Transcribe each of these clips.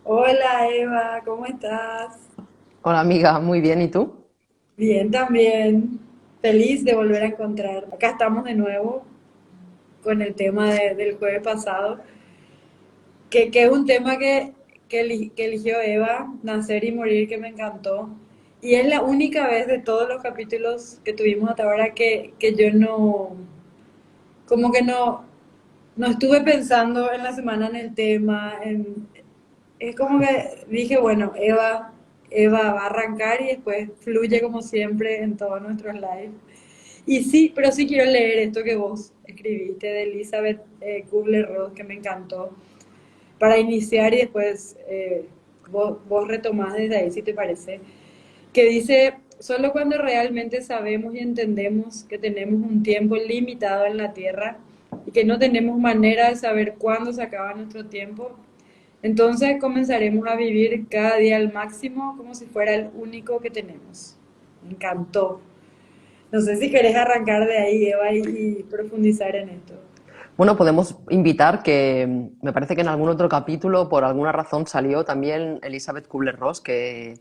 Hola Eva, ¿cómo estás? Hola amiga, muy bien, ¿y tú? Bien también. Feliz de volver a encontrar. Acá estamos de nuevo con el tema del jueves pasado, que es un tema que eligió Eva, Nacer y Morir, que me encantó. Y es la única vez de todos los capítulos que tuvimos hasta ahora que yo no, como que no estuve pensando en la semana en el tema, es como que dije, bueno, Eva va a arrancar y después fluye como siempre en todos nuestros lives. Y sí, pero sí quiero leer esto que vos escribiste de Elizabeth Kubler-Ross, que me encantó, para iniciar y después vos retomás desde ahí, si te parece, que dice, solo cuando realmente sabemos y entendemos que tenemos un tiempo limitado en la Tierra y que no tenemos manera de saber cuándo se acaba nuestro tiempo, entonces comenzaremos a vivir cada día al máximo como si fuera el único que tenemos. Me encantó. No sé si querés arrancar de ahí, Eva, y profundizar en esto. Bueno, podemos invitar que me parece que en algún otro capítulo, por alguna razón, salió también Elizabeth Kubler-Ross, Sí,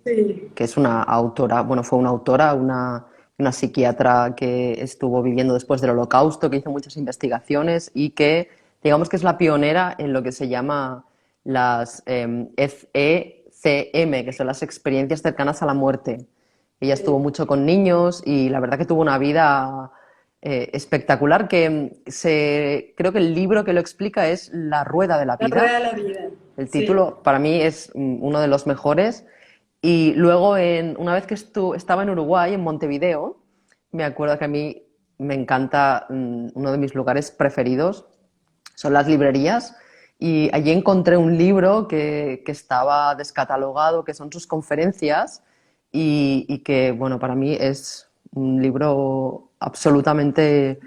que es una autora, bueno, fue una autora, una psiquiatra que estuvo viviendo después del Holocausto, que hizo muchas investigaciones y que, digamos que es la pionera en lo que se llama las ECM, que son las experiencias cercanas a la muerte. Ella estuvo sí. mucho con niños y la verdad que tuvo una vida espectacular creo que el libro que lo explica es La rueda de la La vida. rueda de la vida. El Sí. título para mí es uno de los mejores. Y luego, una vez que estaba en Uruguay, en Montevideo, me acuerdo que a mí me encanta, uno de mis lugares preferidos son las librerías. Y allí encontré un libro que estaba descatalogado, que son sus conferencias, y que, bueno, para mí es un libro absolutamente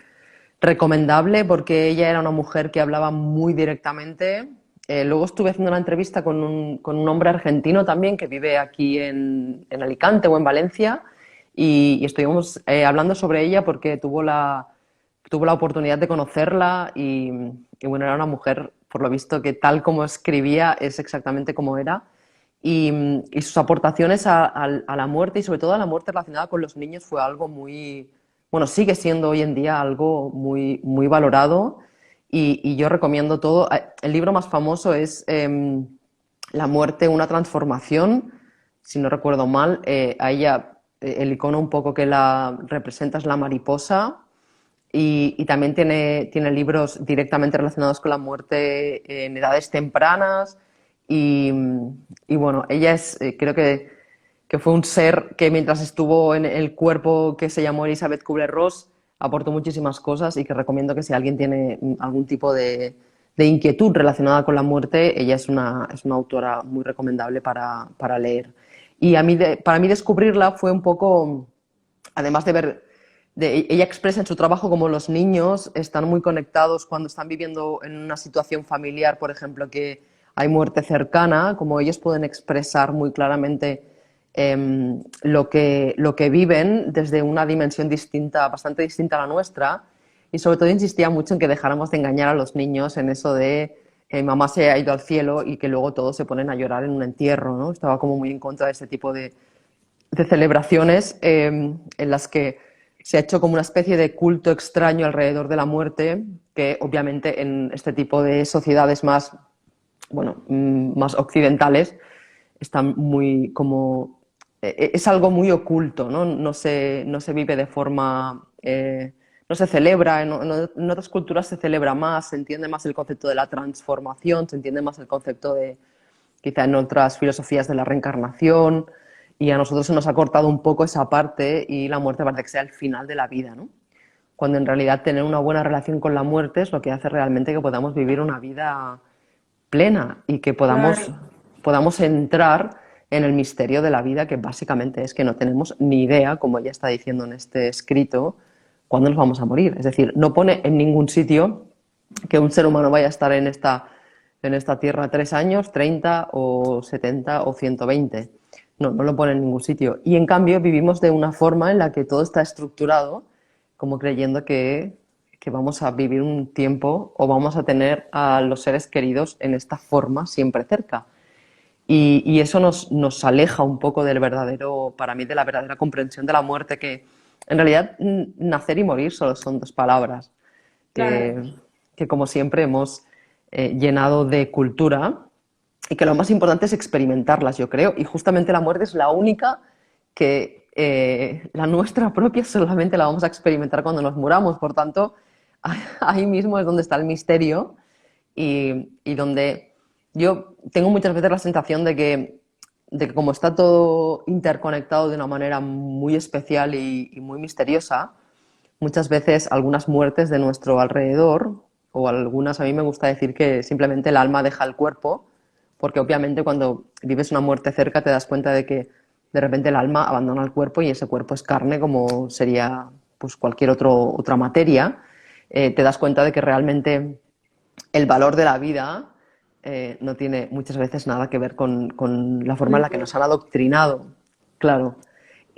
recomendable porque ella era una mujer que hablaba muy directamente. Luego estuve haciendo una entrevista con un hombre argentino también que vive aquí en Alicante o en Valencia y estuvimos hablando sobre ella porque tuvo la oportunidad de conocerla y bueno, era una mujer, por lo visto, que tal como escribía es exactamente como era. Y sus aportaciones a la muerte y sobre todo a la muerte relacionada con los niños fue algo muy, bueno, sigue siendo hoy en día algo muy, muy valorado y yo recomiendo todo. El libro más famoso es La muerte, una transformación, si no recuerdo mal. A ella, el icono un poco que la representa es la mariposa y también tiene libros directamente relacionados con la muerte en edades tempranas y, y bueno, ella creo que fue un ser que mientras estuvo en el cuerpo que se llamó Elizabeth Kubler-Ross aportó muchísimas cosas y que recomiendo que si alguien tiene algún tipo de inquietud relacionada con la muerte, ella es una autora muy recomendable para leer. Y para mí descubrirla fue un poco, además de ver, ella expresa en su trabajo como los niños están muy conectados cuando están viviendo en una situación familiar, por ejemplo, que hay muerte cercana, como ellos pueden expresar muy claramente lo que viven desde una dimensión distinta, bastante distinta a la nuestra. Y sobre todo insistía mucho en que dejáramos de engañar a los niños en eso de mamá se ha ido al cielo y que luego todos se ponen a llorar en un entierro, ¿no? Estaba como muy en contra de este tipo de celebraciones en las que se ha hecho como una especie de culto extraño alrededor de la muerte, que obviamente en este tipo de sociedades más, bueno, más occidentales están muy como... es algo muy oculto, ¿no? No se vive de forma... no se celebra, en otras culturas se celebra más, se entiende más el concepto de la transformación, se entiende más el concepto de, quizá en otras filosofías de la reencarnación, y a nosotros se nos ha cortado un poco esa parte y la muerte parece que sea el final de la vida, ¿no? Cuando en realidad tener una buena relación con la muerte es lo que hace realmente que podamos vivir una vida plena y que Claro. podamos entrar en el misterio de la vida, que básicamente es que no tenemos ni idea, como ella está diciendo en este escrito, cuándo nos vamos a morir. Es decir, no pone en ningún sitio que un ser humano vaya a estar en esta tierra 3 años, 30 o 70 o 120. No, no lo pone en ningún sitio. Y en cambio vivimos de una forma en la que todo está estructurado, como creyendo que vamos a vivir un tiempo o vamos a tener a los seres queridos en esta forma siempre cerca. y eso nos aleja un poco del verdadero, para mí, de la verdadera comprensión de la muerte, que en realidad nacer y morir solo son dos palabras, Claro, que como siempre hemos llenado de cultura y que lo más importante es experimentarlas, yo creo, y justamente la muerte es la única que la nuestra propia solamente la vamos a experimentar cuando nos muramos, por tanto, ahí mismo es donde está el misterio y donde yo tengo muchas veces la sensación de que como está todo interconectado de una manera muy especial y muy misteriosa, muchas veces algunas muertes de nuestro alrededor, o algunas a mí me gusta decir que simplemente el alma deja el cuerpo, porque obviamente cuando vives una muerte cerca te das cuenta de que de repente el alma abandona el cuerpo y ese cuerpo es carne como sería pues cualquier otra materia. Te das cuenta de que realmente el valor de la vida no tiene muchas veces nada que ver con la forma en la que nos han adoctrinado, claro.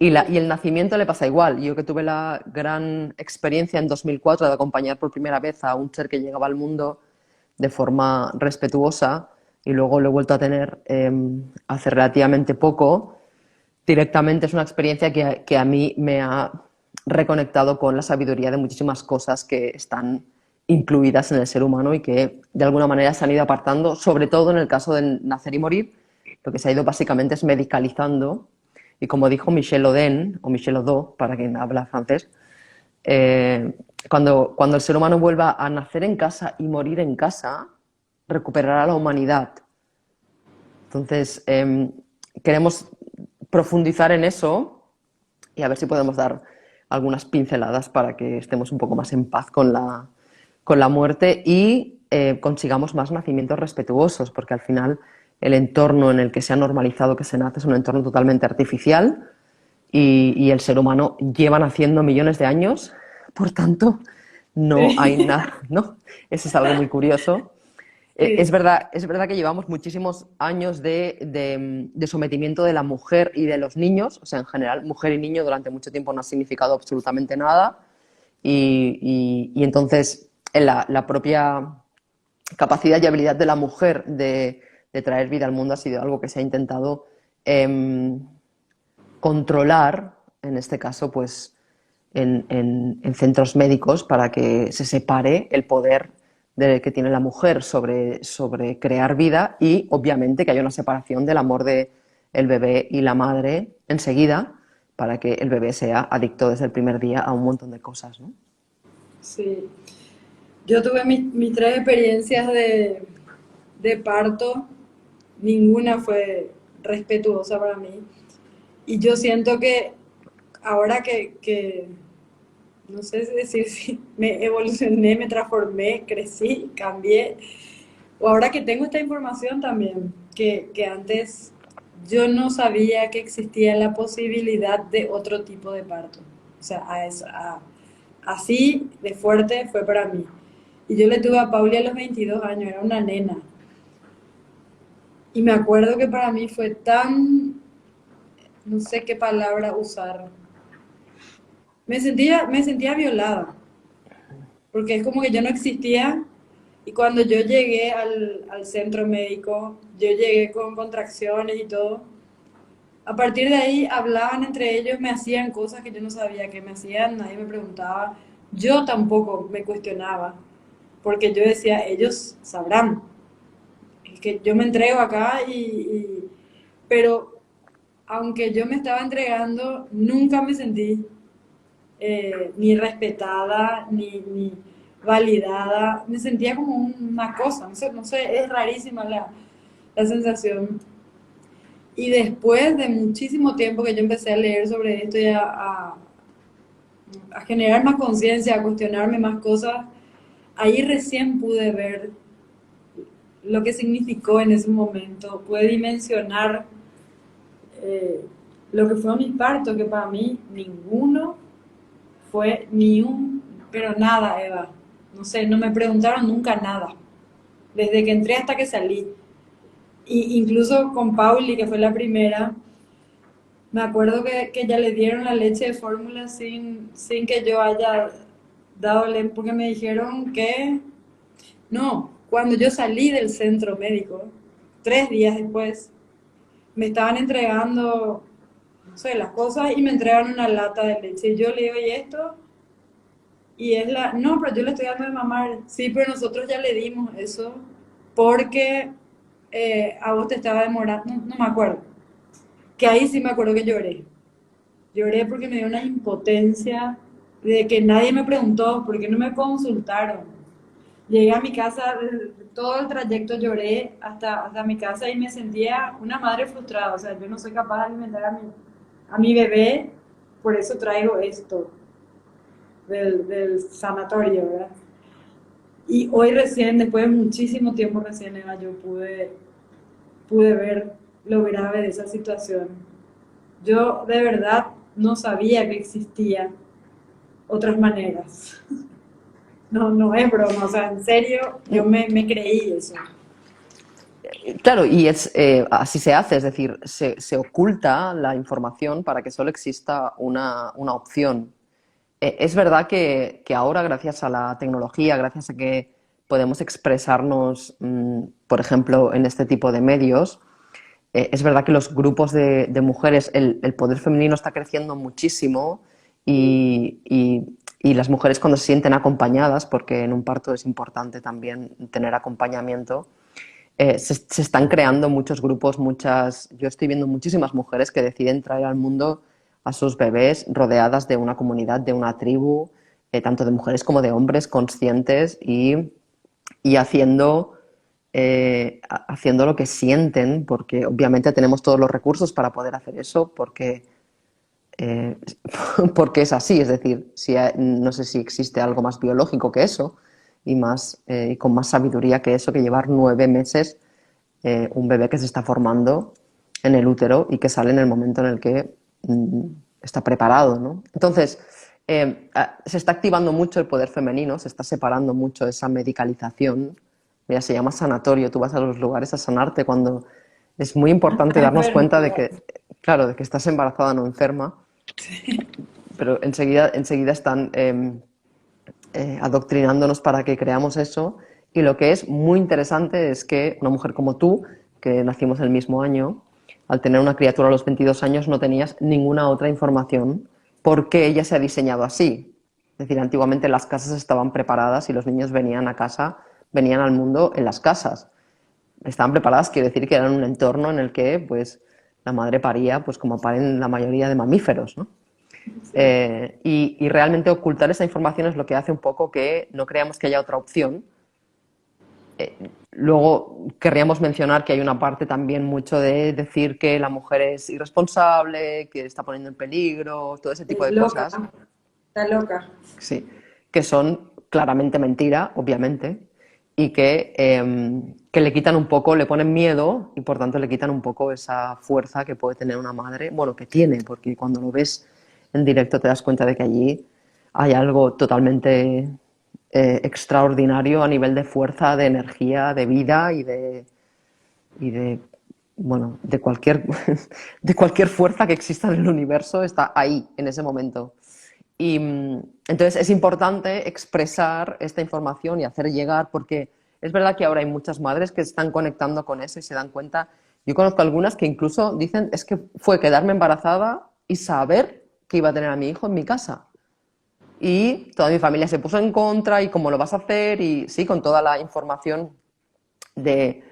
Y el nacimiento le pasa igual. Yo que tuve la gran experiencia en 2004 de acompañar por primera vez a un ser que llegaba al mundo de forma respetuosa y luego lo he vuelto a tener hace relativamente poco, directamente es una experiencia que a mí me ha reconectado con la sabiduría de muchísimas cosas que están incluidas en el ser humano y que de alguna manera se han ido apartando, sobre todo en el caso del nacer y morir, lo que se ha ido básicamente es medicalizando. Y como dijo Michel Oden, o Michel Odo, para quien habla francés, eh, cuando el ser humano vuelva a nacer en casa y morir en casa, recuperará la humanidad. Entonces, queremos profundizar en eso y a ver si podemos dar algunas pinceladas para que estemos un poco más en paz con la muerte y consigamos más nacimientos respetuosos, porque al final el entorno en el que se ha normalizado que se nace es un entorno totalmente artificial y el ser humano lleva naciendo millones de años, por tanto, no hay sí, nada, ¿no? Eso es algo muy curioso. sí, Es verdad que llevamos muchísimos años de sometimiento de la mujer y de los niños, o sea, en general, mujer y niño durante mucho tiempo no ha significado absolutamente nada y entonces la propia capacidad y habilidad de la mujer de traer vida al mundo ha sido algo que se ha intentado em, controlar, en este caso, pues en centros médicos para que se separe el poder que tiene la mujer sobre crear vida y, obviamente, que haya una separación del amor de el bebé y la madre enseguida para que el bebé sea adicto desde el primer día a un montón de cosas, ¿no? sí. Yo tuve mis tres experiencias de parto, ninguna fue respetuosa para mí. Y yo siento que ahora que no sé si decir si me evolucioné, me transformé, crecí, cambié, o ahora que tengo esta información también, que antes yo no sabía que existía la posibilidad de otro tipo de parto. O sea, así de fuerte fue para mí. Y yo le tuve a Pauli a los 22 años, era una nena. Y me acuerdo que para mí fue tan, no sé qué palabra usar. Me sentía violada, porque es como que yo no existía. Y cuando yo llegué al centro médico, yo llegué con contracciones y todo. A partir de ahí hablaban entre ellos, me hacían cosas que yo no sabía que me hacían, nadie me preguntaba. Yo tampoco me cuestionaba, porque yo decía, ellos sabrán. Es que yo me entrego acá pero aunque yo me estaba entregando, nunca me sentí ni respetada, ni validada. Me sentía como una cosa, no sé, es rarísima la sensación. Y después de muchísimo tiempo que yo empecé a leer sobre esto y a generar más conciencia, a cuestionarme más cosas, ahí recién pude ver lo que significó en ese momento, pude dimensionar eh, lo que fue mis partos, que para mí ninguno fue ni un, pero nada, Eva. No sé, no me preguntaron nunca nada, desde que entré hasta que salí. Y incluso con Pauli, que fue la primera, me acuerdo que ya le dieron la leche de fórmula sin que yo haya dado, porque me dijeron que, no, cuando yo salí del centro médico, 3 días después, me estaban entregando, no sé, las cosas y me entregan una lata de leche. Y yo le digo, ¿y esto? Y es no, pero yo le estoy dando de mamar. Sí, pero nosotros ya le dimos eso porque a vos te estaba demorando, no, no me acuerdo. Que ahí sí me acuerdo que lloré. Lloré porque me dio una impotencia de que nadie me preguntó, por qué no me consultaron. Llegué a mi casa, todo el trayecto lloré hasta mi casa y me sentía una madre frustrada. O sea, yo no soy capaz de alimentar a mi bebé, por eso traigo esto del sanatorio, ¿verdad? Y hoy recién, después de muchísimo tiempo recién, Eva, yo pude ver lo grave de esa situación. Yo de verdad no sabía que existían otras maneras. No, no es broma, o sea, en serio, yo me creí eso. Claro, y así se hace, es decir, se oculta la información para que solo exista una opción. Es verdad que ahora, gracias a la tecnología, gracias a que podemos expresarnos, por ejemplo, en este tipo de medios, es verdad que los grupos de mujeres, el poder femenino está creciendo muchísimo y las mujeres cuando se sienten acompañadas, porque en un parto es importante también tener acompañamiento, se están creando muchos grupos, yo estoy viendo muchísimas mujeres que deciden traer al mundo a sus bebés rodeadas de una comunidad, de una tribu, tanto de mujeres como de hombres conscientes y haciendo lo que sienten, porque obviamente tenemos todos los recursos para poder hacer eso, eh, porque es así, es decir, no sé si existe algo más biológico que eso y con más sabiduría que eso, que llevar 9 meses un bebé que se está formando en el útero y que sale en el momento en el que está preparado, ¿no? Entonces, se está activando mucho el poder femenino, se está separando mucho esa medicalización. Mira, se llama sanatorio, tú vas a los lugares a sanarte cuando es muy importante Es darnos cuenta de verdad. que, claro, de que estás embarazada, no enferma, pero enseguida están adoctrinándonos para que creamos eso. Y lo que es muy interesante es que una mujer como tú, que nacimos el mismo año, al tener una criatura a los 22 años no tenías ninguna otra información porque ella se ha diseñado así. Es decir, antiguamente las casas estaban preparadas y los niños venían al mundo en las casas. Estaban preparadas, quiere decir que eran un entorno en el que pues, la madre paría pues, como paren la mayoría de mamíferos, ¿no? Sí. Y realmente ocultar esa información es lo que hace un poco que no creamos que haya otra opción. Luego querríamos mencionar que hay una parte también mucho de decir que la mujer es irresponsable, que está poniendo en peligro, todo ese tipo Es de loca, cosas, está loca. sí, que son claramente mentira, obviamente, y que le quitan un poco, le ponen miedo y por tanto le quitan un poco esa fuerza que puede tener una madre, bueno, que tiene, porque cuando lo ves en directo te das cuenta de que allí hay algo totalmente extraordinario a nivel de fuerza, de energía, de vida y de bueno, de cualquier fuerza que exista en el universo está ahí, en ese momento. Y entonces es importante expresar esta información y hacer llegar, porque es verdad que ahora hay muchas madres que están conectando con eso y se dan cuenta. Yo conozco algunas que incluso dicen, es que fue quedarme embarazada y saber que iba a tener a mi hijo en mi casa. Y toda mi familia se puso en contra y cómo lo vas a hacer y sí, con toda la información de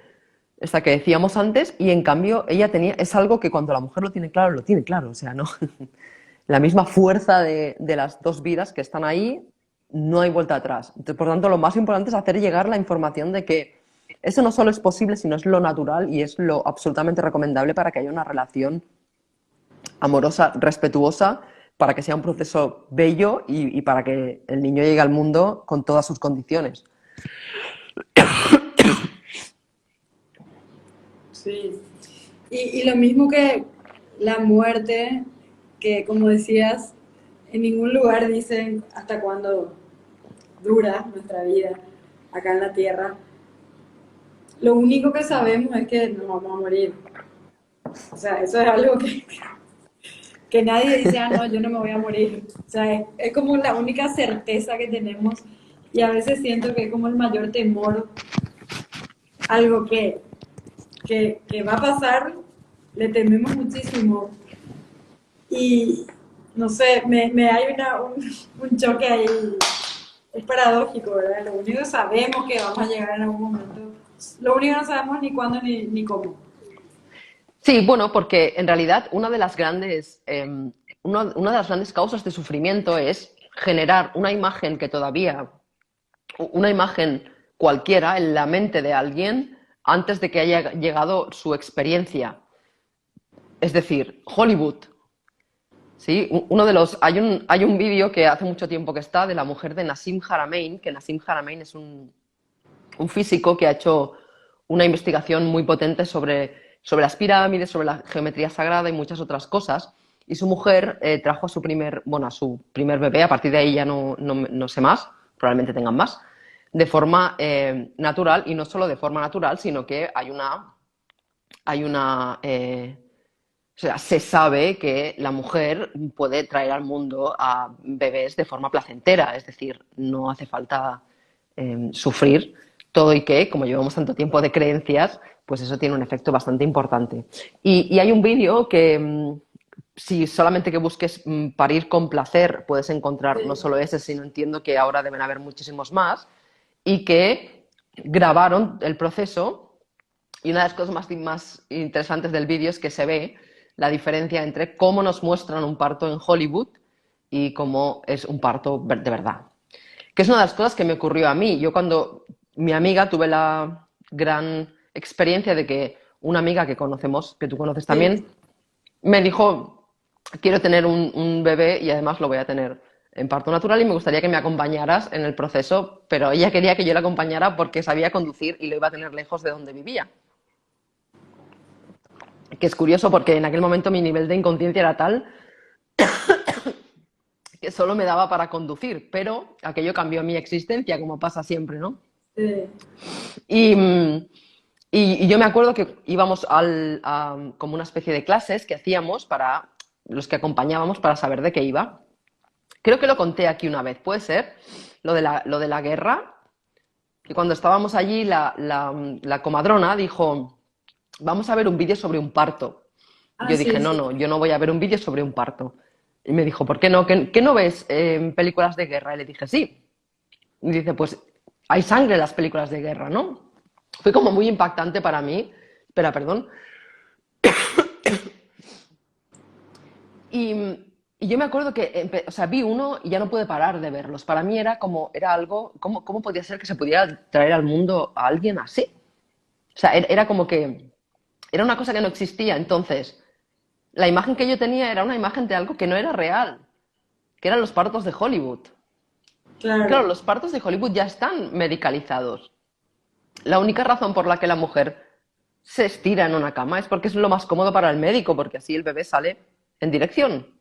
esta que decíamos antes y en cambio ella es algo que cuando la mujer lo tiene claro, o sea, no, la misma fuerza de las dos vidas que están ahí, no hay vuelta atrás. Entonces, por tanto, lo más importante es hacer llegar la información de que eso no solo es posible, sino es lo natural y es lo absolutamente recomendable para que haya una relación amorosa, respetuosa, para que sea un proceso bello y para que el niño llegue al mundo con todas sus condiciones. Sí. Y lo mismo que la muerte, que como decías, en ningún lugar dicen hasta cuándo dura nuestra vida acá en la tierra. Lo único que sabemos es que nos vamos a morir. O sea, eso es algo que nadie dice, ah, no, yo no me voy a morir. O sea, es como la única certeza que tenemos y a veces siento que es como el mayor temor, algo que va a pasar, le tememos muchísimo. Y no sé, me hay un choque ahí, es paradójico, ¿verdad? Lo único que sabemos que vamos a llegar en algún momento, lo único que no sabemos ni cuándo ni cómo. Sí, bueno, porque en realidad una de las grandes causas de sufrimiento es generar una imagen que todavía, una imagen cualquiera en la mente de alguien antes de que haya llegado su experiencia. Es decir, Hollywood. Sí, hay un vídeo que hace mucho tiempo que está de la mujer de Nassim Haramein, que Nassim Haramein es un físico que ha hecho una investigación muy potente sobre las pirámides, sobre la geometría sagrada y muchas otras cosas. Y su mujer trajo a su primer bebé, a partir de ahí ya no sé más, probablemente tengan más, de forma natural, y no solo de forma natural, sino que hay una o sea, se sabe que la mujer puede traer al mundo a bebés de forma placentera, es decir, no hace falta sufrir todo y que, como llevamos tanto tiempo de creencias, pues eso tiene un efecto bastante importante. Y hay un vídeo que, si solamente que busques parir con placer, puedes encontrar no Sí. solo ese, sino entiendo que ahora deben haber muchísimos más, y que grabaron el proceso. Y una de las cosas más interesantes del vídeo es que se ve la diferencia entre cómo nos muestran un parto en Hollywood y cómo es un parto de verdad. Que es una de las cosas que me ocurrió a mí. Yo cuando mi amiga tuve la gran experiencia de que una amiga que conocemos, que tú conoces Sí. también, me dijo, quiero tener un bebé y además lo voy a tener en parto natural y me gustaría que me acompañaras en el proceso, pero ella quería que yo la acompañara porque sabía conducir y lo iba a tener lejos de donde vivía. Que es curioso porque en aquel momento mi nivel de inconsciencia era tal que solo me daba para conducir, pero aquello cambió mi existencia, como pasa siempre, ¿no? Sí. Y, y yo me acuerdo que íbamos como una especie de clases que hacíamos para los que acompañábamos para saber de qué iba. Creo que lo conté aquí una vez, puede ser, lo de la guerra, que cuando estábamos allí la comadrona dijo, vamos a ver un vídeo sobre un parto. Ah, Yo dije, sí, no, sí. no, yo no voy a ver un vídeo sobre un parto. Y me dijo, ¿por qué no? ¿Qué no ves en películas de guerra? Y le dije, sí. Y dice, pues hay sangre en las películas de guerra, ¿no? Fue como muy impactante para mí. Espera, perdón. Y, y yo me acuerdo que, o sea, vi uno y ya no pude parar de verlos. Para mí era algo, ¿cómo podía ser que se pudiera traer al mundo a alguien así? O sea, era como que, era una cosa que no existía. Entonces, la imagen que yo tenía era una imagen de algo que no era real, que eran los partos de Hollywood. Y claro, Claro. los partos de Hollywood ya están medicalizados. La única razón por la que la mujer se estira en una cama es porque es lo más cómodo para el médico, porque así el bebé sale en dirección.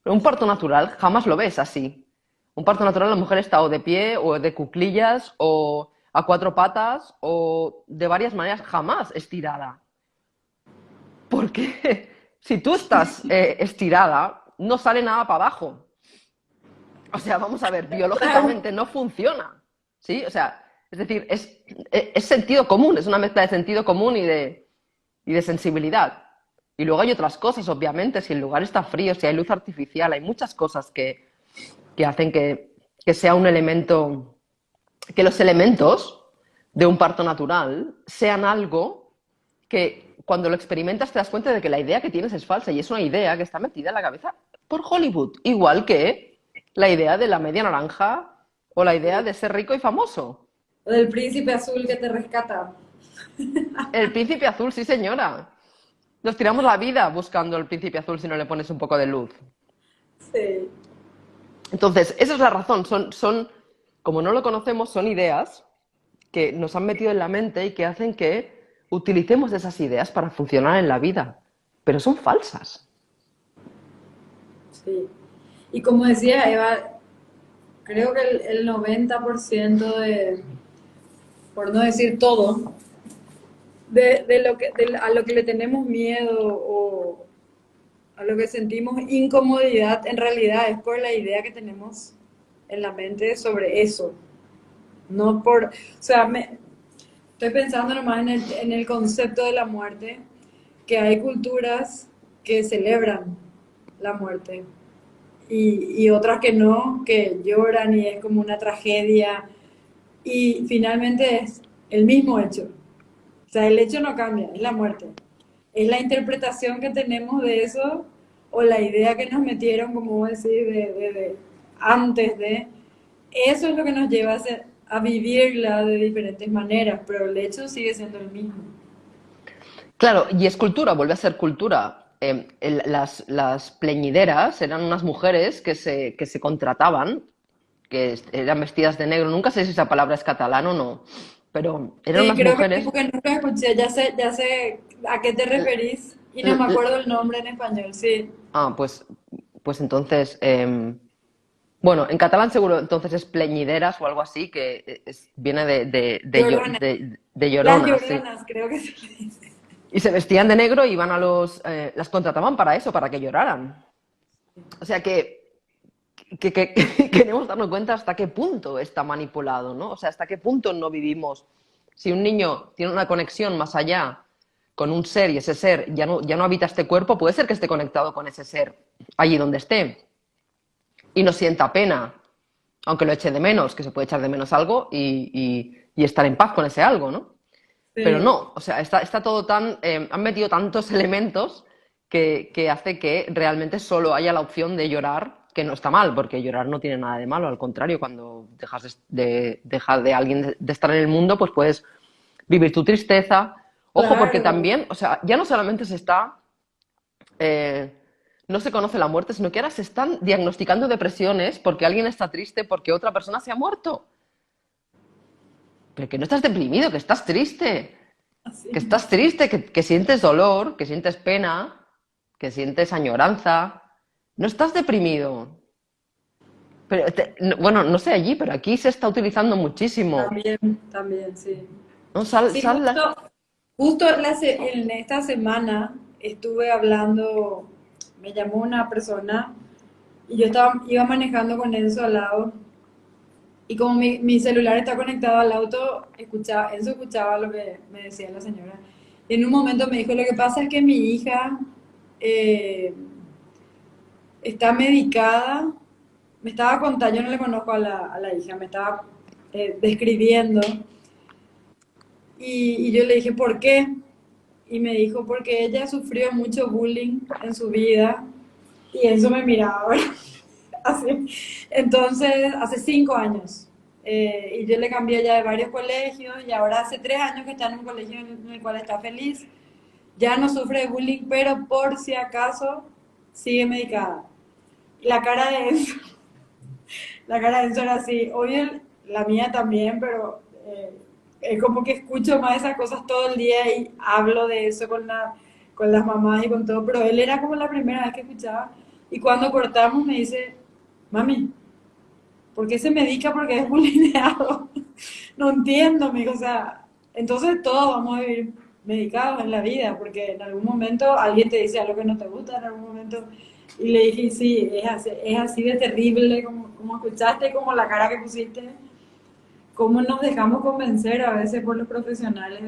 Pero un parto natural jamás lo ves así. Un parto natural la mujer está o de pie, o de cuclillas, o a cuatro patas, o de varias maneras, jamás estirada. Porque si tú estás estirada, no sale nada para abajo. O sea, vamos a ver, Claro. biológicamente no funciona. ¿Sí? O sea, es decir, es sentido común, es una mezcla de sentido común y de sensibilidad. Y luego hay otras cosas, obviamente, si el lugar está frío, si hay luz artificial, hay muchas cosas que hacen que sea un elemento, que los elementos de un parto natural sean algo que cuando lo experimentas te das cuenta de que la idea que tienes es falsa y es una idea que está metida en la cabeza por Hollywood, igual que la idea de la media naranja o la idea de ser rico y famoso. O del príncipe azul que te rescata. El príncipe azul, sí señora. Nos tiramos la vida buscando el príncipe azul si no le pones un poco de luz. Sí. Entonces, esa es la razón. Como no lo conocemos, son ideas que nos han metido en la mente y que hacen que utilicemos esas ideas para funcionar en la vida. Pero son falsas. Sí. Y como decía Eva, creo que el 90% por no decir todo, a lo que le tenemos miedo o a lo que sentimos incomodidad, en realidad es por la idea que tenemos en la mente sobre eso. No por, o sea, estoy pensando nomás en el concepto de la muerte, que hay culturas que celebran la muerte y otras que no, que lloran y es como una tragedia y finalmente es el mismo hecho. O sea, el hecho no cambia, es la muerte. Es la interpretación que tenemos de eso o la idea que nos metieron, como vos decís, antes de... Eso es lo que nos lleva a vivirla de diferentes maneras, pero el hecho sigue siendo el mismo. Claro, y es cultura, vuelve a ser cultura. Las pleñideras eran unas mujeres que se contrataban, eran vestidas de negro. Nunca sé si esa palabra es catalán o no, pero eran Sí, unas creo que sí, mujeres. porque nunca escuché, ya sé a qué te referís y no l- me l- acuerdo el nombre en español, sí. Ah, pues entonces, bueno, en catalán seguro entonces es pleñideras o algo así, que viene Lloronas, de las llorona, sí. lloronas, creo que se le dice. Y se vestían de negro y iban las contrataban para eso, para que lloraran. O sea que queremos darnos cuenta hasta qué punto está manipulado, ¿no? O sea, hasta qué punto no vivimos. Si un niño tiene una conexión más allá con un ser y ese ser ya no habita este cuerpo, puede ser que esté conectado con ese ser allí donde esté y no sienta pena, aunque lo eche de menos, que se puede echar de menos algo y estar en paz con ese algo, ¿no? Pero Sí, no, o sea, está todo tan... han metido tantos elementos que hace que realmente solo haya la opción de llorar, que no está mal, porque llorar no tiene nada de malo, al contrario, cuando dejar de alguien de estar en el mundo, pues puedes vivir tu tristeza. Ojo, porque claro. también, o sea, ya no solamente eh, no se conoce la muerte, sino que ahora se están diagnosticando depresiones porque alguien está triste porque otra persona se ha muerto. Pero que no estás deprimido, que estás triste. Así Que estás mismo. triste, que sientes dolor, que sientes pena, que sientes añoranza. No estás deprimido. Pero bueno, no sé allí, pero aquí se está utilizando muchísimo. También, también, sí. ¿No? Sí, justo en esta semana estuve hablando, me llamó una persona y iba manejando con Enzo al lado y como mi celular está conectado al auto, Enzo escuchaba lo que me decía la señora. Y en un momento me dijo, lo que pasa es que mi hija eh, está medicada, me estaba contando, yo no le conozco a a la hija, me estaba describiendo. Y yo le dije, ¿por qué? Y me dijo, porque ella sufrió mucho bullying en su vida y eso me miraba, ¿verdad? Así. Entonces, hace 5 años. Y yo le cambié ya de varios colegios y ahora hace 3 años que está en un colegio en el cual está feliz. Ya no sufre de bullying, pero por si acaso sigue medicada. La cara de Enzo, la cara de Enzo era así. Obvio, la mía también, pero es como que escucho más esas cosas todo el día y hablo de eso con las mamás y con todo. Pero él era como la primera vez que escuchaba. Y cuando cortamos me dice, mami, ¿por qué se medica porque es bulineado? No entiendo, amigo. O sea, entonces todos vamos a vivir medicados en la vida, porque en algún momento alguien te dice algo que no te gusta, en algún momento. Y le dije, sí, es así de terrible como escuchaste, como la cara que pusiste. ¿Cómo nos dejamos convencer a veces por los profesionales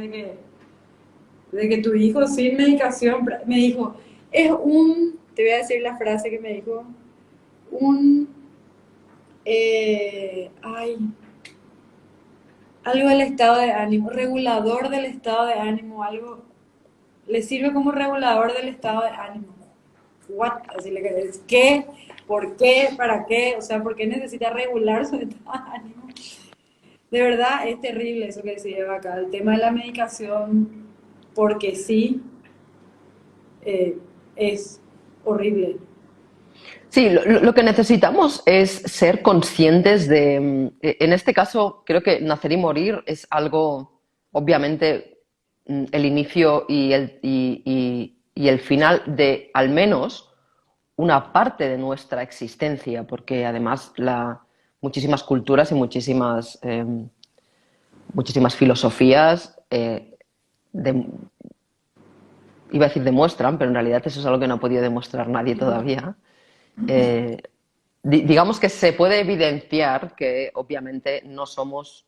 de que tu hijo sin medicación, me dijo, te voy a decir la frase que me dijo, un, ay, algo del estado de ánimo, regulador del estado de ánimo, algo, le sirve como regulador del estado de ánimo. What? Así le querés. ¿Qué? ¿Por qué? ¿Para qué? O sea, ¿por qué necesita regular su estado de ánimo? De verdad es terrible eso que decía acá, el tema de la medicación, porque sí, eh, es horrible. Sí, lo que necesitamos es ser conscientes en este caso, creo que nacer y morir es algo, obviamente, el inicio y el final de al menos una parte de nuestra existencia, porque además muchísimas culturas y muchísimas filosofías, iba a decir demuestran, pero en realidad eso es algo que no ha podido demostrar nadie todavía. eh, digamos que se puede evidenciar que obviamente no somos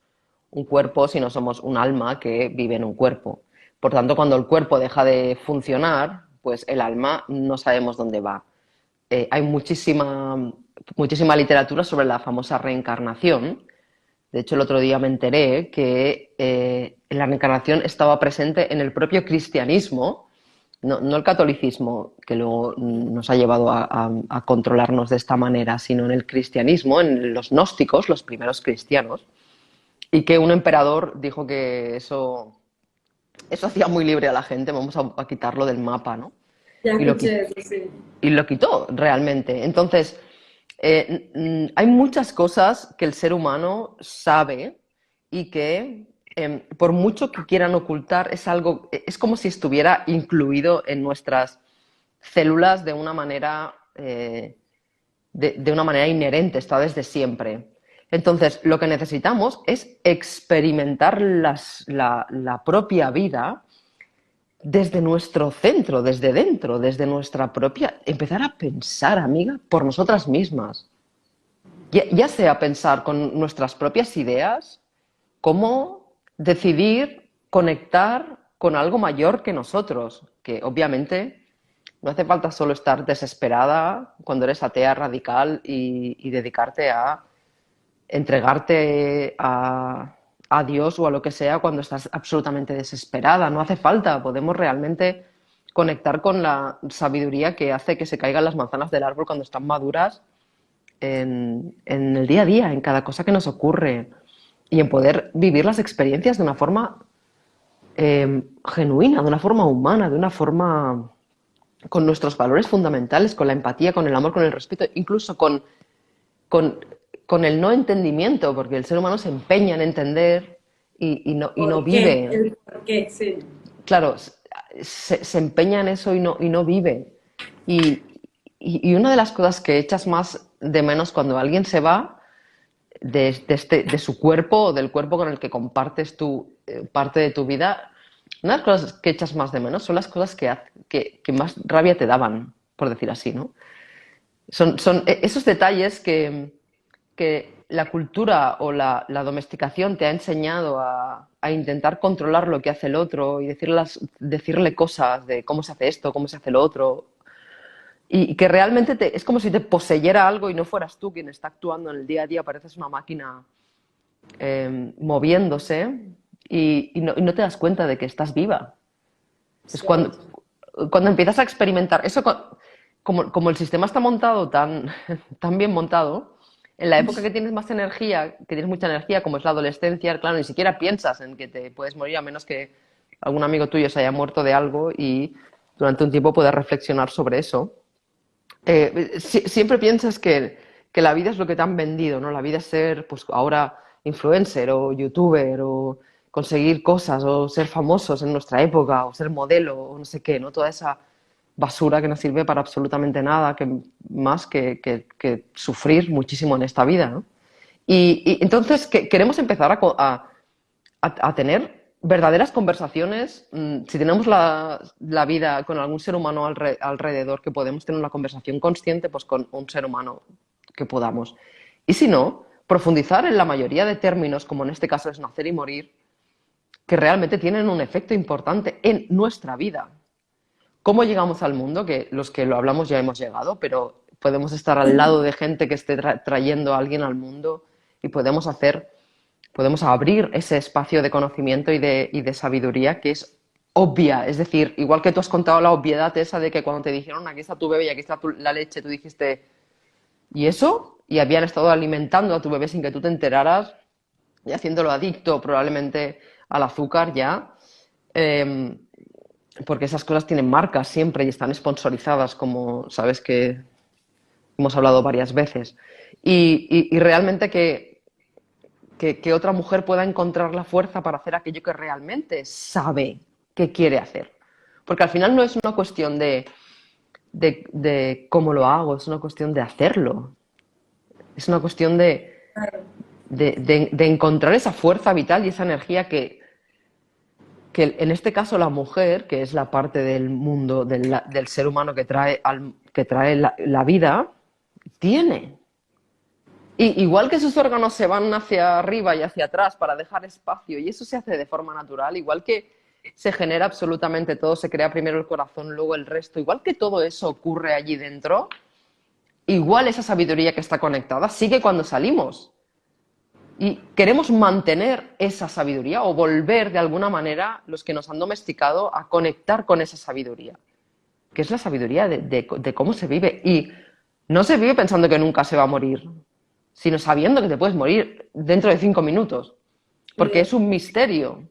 un cuerpo, sino somos un alma que vive en un cuerpo. Por tanto, cuando el cuerpo deja de funcionar, pues el alma no sabemos dónde va. Hay muchísima literatura sobre la famosa reencarnación. De hecho, el otro día me enteré que la reencarnación estaba presente en el propio cristianismo, no el catolicismo, que luego nos ha llevado a controlarnos de esta manera, sino en el cristianismo, en los gnósticos, los primeros cristianos, y que un emperador dijo que eso hacía muy libre a la gente, vamos a quitarlo del mapa, ¿no? Ya Y lo, escuché eso, sí. y lo quitó realmente. Entonces, hay muchas cosas que el ser humano sabe y que por mucho que quieran ocultar es como si estuviera incluido en nuestras células de una manera, de una manera inherente, está desde siempre. Entonces, lo que necesitamos es experimentar la propia vida desde nuestro centro, desde dentro, desde nuestra propia, empezar a pensar, amiga, por nosotras mismas. Ya sea pensar con nuestras propias ideas, cómo decidir conectar con algo mayor que nosotros, que obviamente no hace falta solo estar desesperada cuando eres atea radical y dedicarte a entregarte a Dios o a lo que sea cuando estás absolutamente desesperada. No hace falta, podemos realmente conectar con la sabiduría que hace que se caigan las manzanas del árbol cuando están maduras en el día a día, en cada cosa que nos ocurre y en poder vivir las experiencias de una forma genuina, de una forma humana, de una forma con nuestros valores fundamentales, con la empatía, con el amor, con el respeto, incluso con, con el no entendimiento, porque el ser humano se empeña en entender y no ¿Por qué? vive. El por qué, sí. Claro, se empeña en eso y no vive. Y, y una de las cosas que echas más de menos cuando alguien se va de su cuerpo o del cuerpo con el que compartes parte de tu vida, una de las cosas que echas más de menos son las cosas que más rabia te daban, por decir así, ¿no? Son esos detalles que la cultura o la domesticación te ha enseñado a intentar controlar lo que hace el otro y decirle cosas de cómo se hace esto, cómo se hace lo otro, y que realmente es como si te poseyera algo y no fueras tú quien está actuando en el día a día, pareces una máquina moviéndose y no te das cuenta de que estás viva. Es Cierto. cuando empiezas a experimentar eso, como el sistema está montado tan bien montado, en la época que tienes más energía, que tienes mucha energía, como es la adolescencia, claro, ni siquiera piensas en que te puedes morir a menos que algún amigo tuyo se haya muerto de algo y durante un tiempo puedas reflexionar sobre eso. Siempre piensas que la vida es lo que te han vendido, ¿no? La vida es ser, pues ahora, influencer o youtuber o conseguir cosas o ser famosos en nuestra época o ser modelo o no sé qué, ¿no? Toda esa basura que no sirve para absolutamente nada más que sufrir muchísimo en esta vida, ¿no? Y entonces queremos empezar a tener verdaderas conversaciones. Si tenemos la vida con algún ser humano alrededor, que podemos tener una conversación consciente, pues con un ser humano que podamos. Y si no, profundizar en la mayoría de términos, como en este caso es nacer y morir, que realmente tienen un efecto importante en nuestra vida. ¿Cómo llegamos al mundo? Que los que lo hablamos ya hemos llegado, pero podemos estar al lado de gente que esté trayendo a alguien al mundo y podemos abrir ese espacio de conocimiento y de sabiduría que es obvia. Es decir, igual que tú has contado la obviedad esa de que cuando te dijeron aquí está tu bebé y aquí está la leche, tú dijiste, ¿y eso? Y habían estado alimentando a tu bebé sin que tú te enteraras y haciéndolo adicto probablemente al azúcar ya. Eh, Porque esas cosas tienen marcas siempre y están sponsorizadas, como sabes que hemos hablado varias veces. Y realmente que otra mujer pueda encontrar la fuerza para hacer aquello que realmente sabe que quiere hacer. Porque al final no es una cuestión de cómo lo hago, es una cuestión de hacerlo. Es una cuestión Claro. de encontrar esa fuerza vital y esa energía que en este caso la mujer, que es la parte del mundo, del ser humano que trae la vida, tiene. Y igual que sus órganos se van hacia arriba y hacia atrás para dejar espacio, y eso se hace de forma natural, igual que se genera absolutamente todo, se crea primero el corazón, luego el resto. Igual que todo eso ocurre allí dentro, igual esa sabiduría que está conectada sigue cuando salimos. Y queremos mantener esa sabiduría o volver de alguna manera, los que nos han domesticado, a conectar con esa sabiduría, que es la sabiduría de cómo se vive. Y no se vive pensando que nunca se va a morir, sino sabiendo que te puedes morir dentro de 5 minutos, porque es un misterio.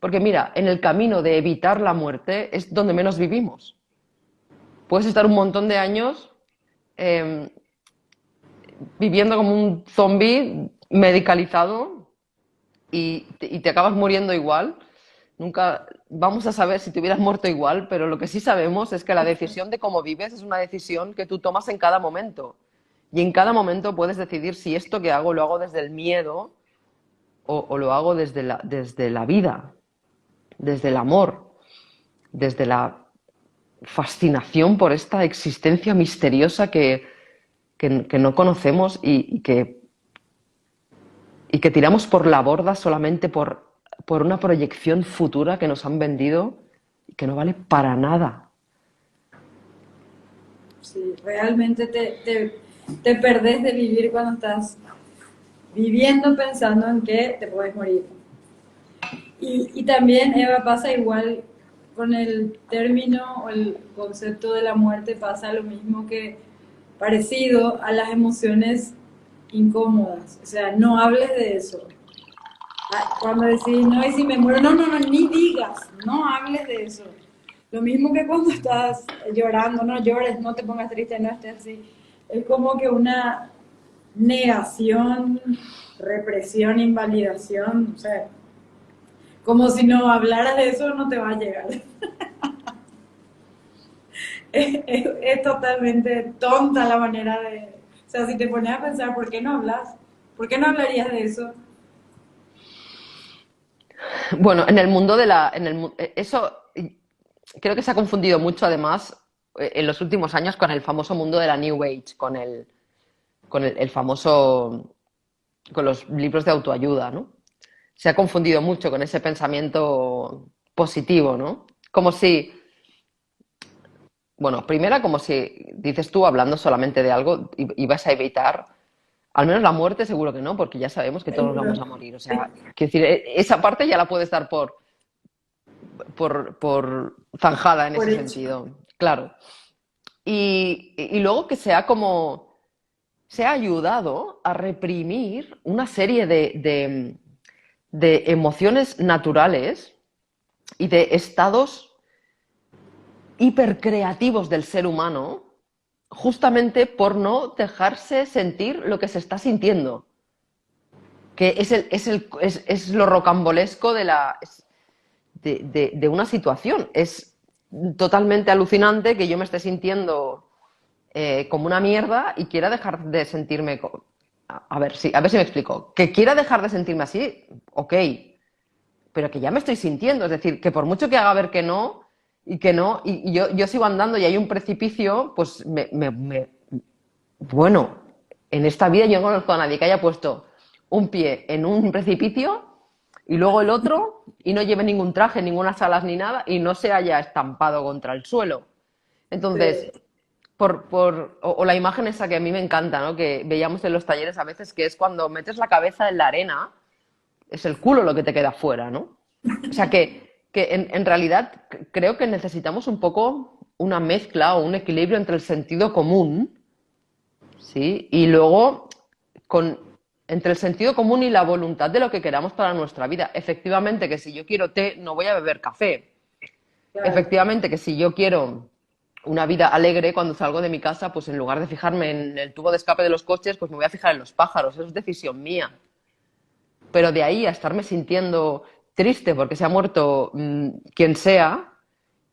Porque mira, en el camino de evitar la muerte es donde menos vivimos. Puedes estar un montón de años eh, viviendo como un zombie medicalizado y te acabas muriendo igual. Nunca vamos a saber si te hubieras muerto igual, pero lo que sí sabemos es que la decisión de cómo vives es una decisión que tú tomas en cada momento. Y en cada momento puedes decidir si esto que hago lo hago desde el miedo o lo hago desde la vida, desde el amor, desde la fascinación por esta existencia misteriosa que no conocemos y que tiramos por la borda solamente por una proyección futura que nos han vendido y que no vale para nada. Sí, realmente te perdés de vivir cuando estás viviendo pensando en que te puedes morir. Y también, Eva, pasa igual con el término o el concepto de la muerte, pasa lo mismo que parecido a las emociones incómodas. O sea, no hables de eso. Cuando decís, no, y si me muero, no, no, no, ni digas, no hables de eso. Lo mismo que cuando estás llorando, no llores, no te pongas triste, no estés así. Es como que una negación, represión, invalidación, o sea, como si no hablaras de eso no te va a llegar. Es totalmente tonta la manera de... O sea, si te pones a pensar, ¿por qué no hablas? ¿Por qué no hablarías de eso? Bueno, en el mundo eso creo que se ha confundido mucho además en los últimos años con el famoso mundo de la New Age, con el famoso, con los libros de autoayuda, ¿no? Se ha confundido mucho con ese pensamiento positivo, ¿no? Como si, bueno, primera, como si dices tú, hablando solamente de algo, ibas a evitar, al menos la muerte seguro que no, porque ya sabemos que todos nos vamos Seguro. a morir. O sea, quiero decir, esa parte ya la puedes dar por zanjada en Por ese hecho. sentido, claro. Y luego que se ha ayudado a reprimir una serie de emociones naturales y de estados hipercreativos del ser humano, justamente por no dejarse sentir lo que se está sintiendo, que es lo rocambolesco de una situación. Es totalmente alucinante que yo me esté sintiendo como una mierda y quiera dejar de sentirme... a ver si me explico. Que quiera dejar de sentirme así, ok, pero que ya me estoy sintiendo. Es decir, que por mucho que haga ver que no, y yo sigo andando y hay un precipicio, pues bueno, en esta vida yo no conozco a nadie que haya puesto un pie en un precipicio y luego el otro y no lleve ningún traje, ninguna alas ni nada y no se haya estampado contra el suelo. Entonces, Sí, o la imagen esa que a mí me encanta, ¿no? Que veíamos en los talleres a veces, que es cuando metes la cabeza en la arena, es el culo lo que te queda fuera, ¿no? O sea que en realidad creo que necesitamos un poco una mezcla o un equilibrio entre el sentido común, ¿sí? Y luego con, entre el sentido común y la voluntad de lo que queramos para nuestra vida. Efectivamente que si yo quiero té, no voy a beber café. claro. Efectivamente que si yo quiero una vida alegre cuando salgo de mi casa, pues en lugar de fijarme en el tubo de escape de los coches, pues me voy a fijar en los pájaros. Eso es decisión mía. Pero de ahí a estarme sintiendo triste porque se ha muerto quien sea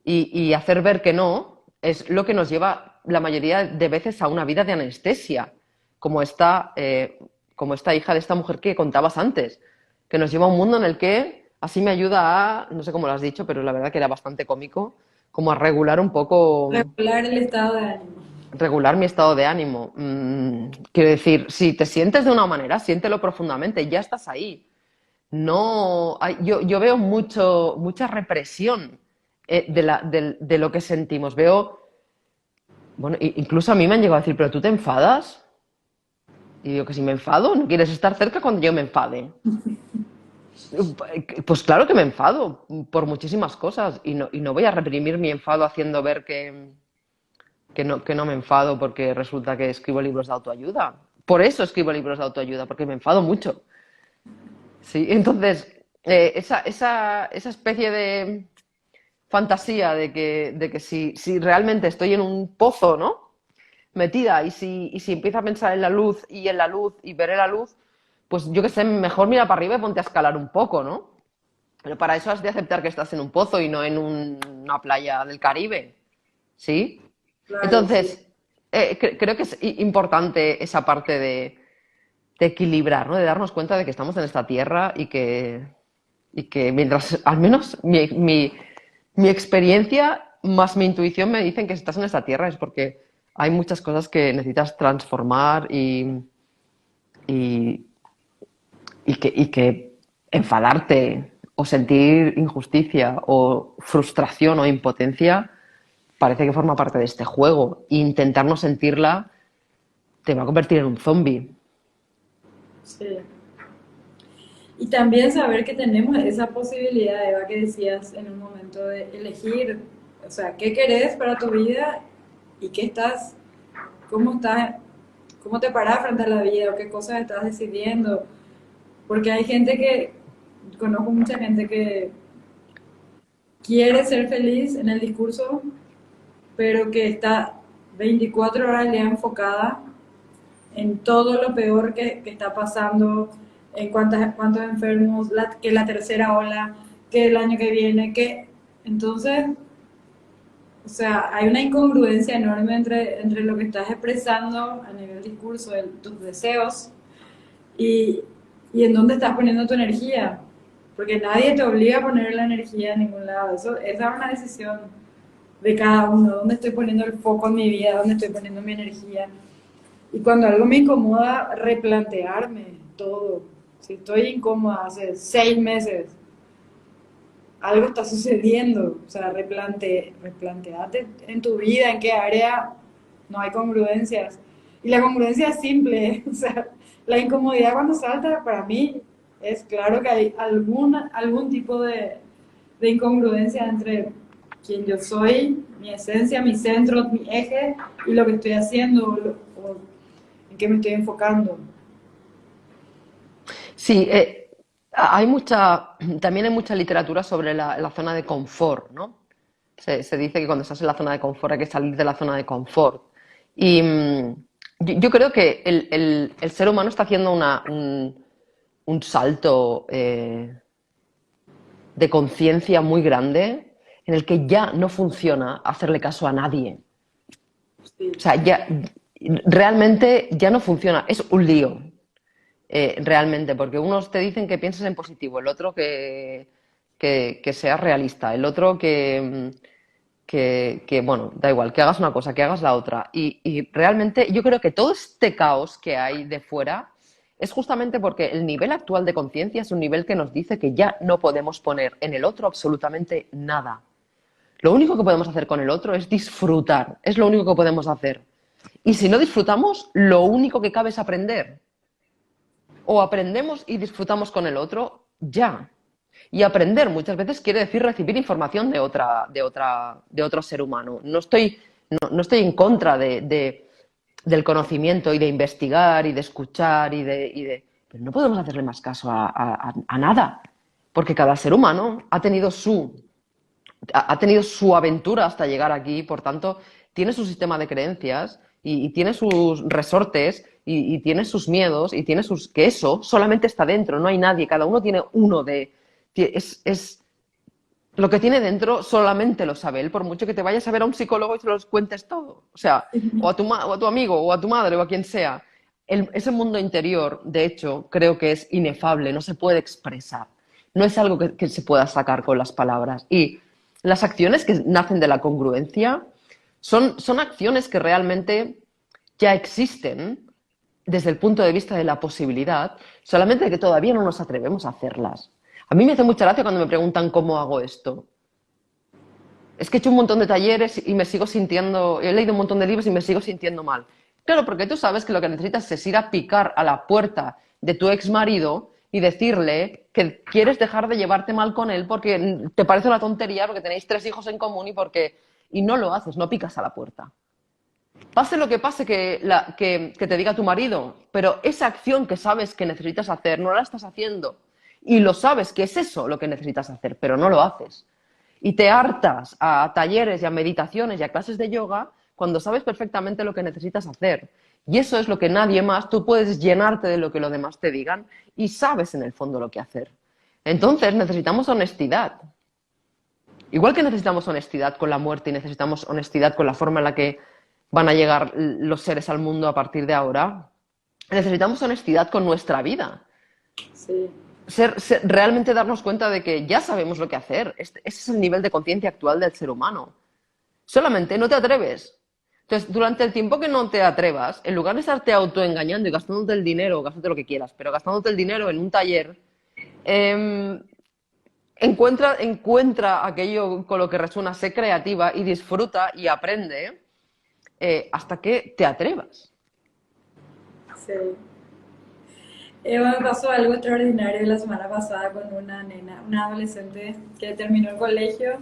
y hacer ver que no, es lo que nos lleva la mayoría de veces a una vida de anestesia, como esta hija de esta mujer que contabas antes, que nos lleva a un mundo en el que así me ayuda a, no sé cómo lo has dicho, pero la verdad que era bastante cómico, como a regular un poco, Regular el estado de ánimo. regular mi estado de ánimo. Quiero decir, si te sientes de una manera, siéntelo profundamente, ya estás ahí. no yo veo mucha represión de lo que sentimos. Veo, bueno, incluso a mí me han llegado a decir, pero tú te enfadas. Y digo que si me enfado, no quieres estar cerca cuando yo me enfade. Pues claro que me enfado por muchísimas cosas y no voy a reprimir mi enfado haciendo ver que no me enfado porque resulta que escribo libros de autoayuda. Por eso escribo libros de autoayuda, porque me enfado mucho. Sí, entonces, esa especie de fantasía de que si realmente estoy en un pozo, ¿no? Metida y si empiezo a pensar en la luz y en la luz y veré la luz, pues yo qué sé, mejor mira para arriba y ponte a escalar un poco, ¿no? Pero para eso has de aceptar que estás en un pozo y no en una playa del Caribe, ¿sí? Claro, sí. Entonces, creo que es importante esa parte de equilibrar, ¿no? De darnos cuenta de que estamos en esta tierra y que mientras, al menos mi experiencia más mi intuición me dicen que si estás en esta tierra es porque hay muchas cosas que necesitas transformar y, y que enfadarte o sentir injusticia o frustración o impotencia parece que forma parte de este juego. E intentar no sentirla te va a convertir en un zombie. Sí. Y también saber que tenemos esa posibilidad, Eva, que decías en un momento de elegir, o sea, qué querés para tu vida y qué estás, cómo te parás frente a la vida o qué cosas estás decidiendo. Porque hay gente conozco mucha gente que quiere ser feliz en el discurso, pero que está 24 horas al día enfocada en todo lo peor que está pasando, en cuántos enfermos, que la tercera ola, que el año que viene, que entonces, o sea, hay una incongruencia enorme entre lo que estás expresando a nivel discurso, tus deseos y, y en dónde estás poniendo tu energía, porque nadie te obliga a poner la energía en ningún lado, esa es una decisión de cada uno, dónde estoy poniendo el foco en mi vida, dónde estoy poniendo mi energía. Y cuando algo me incomoda, replantearme todo. Si estoy incómoda hace 6 meses, algo está sucediendo. O sea, replanteate en tu vida, en qué área no hay congruencias. Y la congruencia es simple. O sea, la incomodidad cuando salta, para mí, es claro que hay algún tipo de incongruencia entre quien yo soy, mi esencia, mi centro, mi eje, y lo que estoy haciendo o en qué me estoy enfocando. Sí, también hay mucha literatura sobre la zona de confort, ¿no? Se dice que cuando estás en la zona de confort hay que salir de la zona de confort. Y yo creo que el ser humano está haciendo un salto de conciencia muy grande en el que ya no funciona hacerle caso a nadie. O Sí. sea, ya realmente ya no funciona, es un lío. Realmente, porque unos te dicen que pienses en positivo, el otro que seas realista, el otro bueno, da igual, que hagas una cosa, que hagas la otra. Y realmente yo creo que todo este caos que hay de fuera es justamente porque el nivel actual de conciencia es un nivel que nos dice que ya no podemos poner en el otro absolutamente nada. Lo único que podemos hacer con el otro es disfrutar, es lo único que podemos hacer. Y si no disfrutamos, lo único que cabe es aprender. O aprendemos y disfrutamos con el otro, ya. Y aprender muchas veces quiere decir recibir información de otro ser humano. No estoy en contra del conocimiento y de investigar y de escuchar pero no podemos hacerle más caso a nada, porque cada ser humano ha tenido su aventura hasta llegar aquí, por tanto, tiene su sistema de creencias y tiene sus resortes y tiene sus miedos y tiene sus... que eso solamente está dentro, no hay nadie, cada uno tiene uno de... Es lo que tiene dentro solamente lo sabe él, por mucho que te vayas a ver a un psicólogo y se los cuentes todo. O sea, o a tu amigo, o a tu madre, o a quien sea. Ese mundo interior, de hecho, creo que es inefable, no se puede expresar. No es algo que se pueda sacar con las palabras. Y las acciones que nacen de la congruencia son acciones que realmente ya existen desde el punto de vista de la posibilidad, solamente que todavía no nos atrevemos a hacerlas. A mí me hace mucha gracia cuando me preguntan cómo hago esto. Es que he hecho un montón de talleres y me sigo sintiendo, he leído un montón de libros y me sigo sintiendo mal. Claro, porque tú sabes que lo que necesitas es ir a picar a la puerta de tu ex marido y decirle que quieres dejar de llevarte mal con él porque te parece una tontería, porque tenéis 3 hijos en común y no lo haces, no picas a la puerta. Pase lo que pase que te diga tu marido, pero esa acción que sabes que necesitas hacer no la estás haciendo y lo sabes que es eso lo que necesitas hacer, pero no lo haces. Y te hartas a talleres y a meditaciones y a clases de yoga cuando sabes perfectamente lo que necesitas hacer. Y eso es lo que nadie más, tú puedes llenarte de lo que los demás te digan y sabes en el fondo lo que hacer. Entonces necesitamos honestidad. Igual que necesitamos honestidad con la muerte y necesitamos honestidad con la forma en la que van a llegar los seres al mundo a partir de ahora, necesitamos honestidad con nuestra vida. Sí, Realmente darnos cuenta de que ya sabemos lo que hacer. Ese es el nivel de conciencia actual del ser humano. Solamente no te atreves. Entonces, durante el tiempo que no te atrevas, en lugar de estarte autoengañando y gastándote el dinero, gastándote lo que quieras, pero gastándote el dinero en un taller, eh, encuentra aquello con lo que resuena, sé creativa y disfruta y aprende hasta que te atrevas. sí. Me pasó algo extraordinario la semana pasada con una nena, una adolescente que terminó el colegio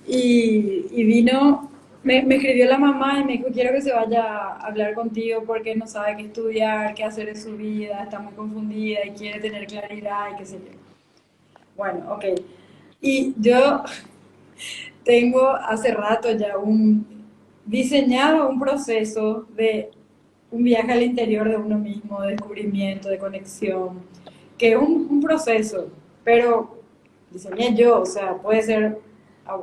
y vino, me escribió la mamá y me dijo, quiero que se vaya a hablar contigo porque no sabe qué estudiar, qué hacer en su vida, está muy confundida y quiere tener claridad y qué sé yo. Bueno, ok. Y yo tengo hace rato ya diseñado un proceso de un viaje al interior de uno mismo, de descubrimiento, de conexión, que es un proceso, pero diseñé yo, o sea, puede ser,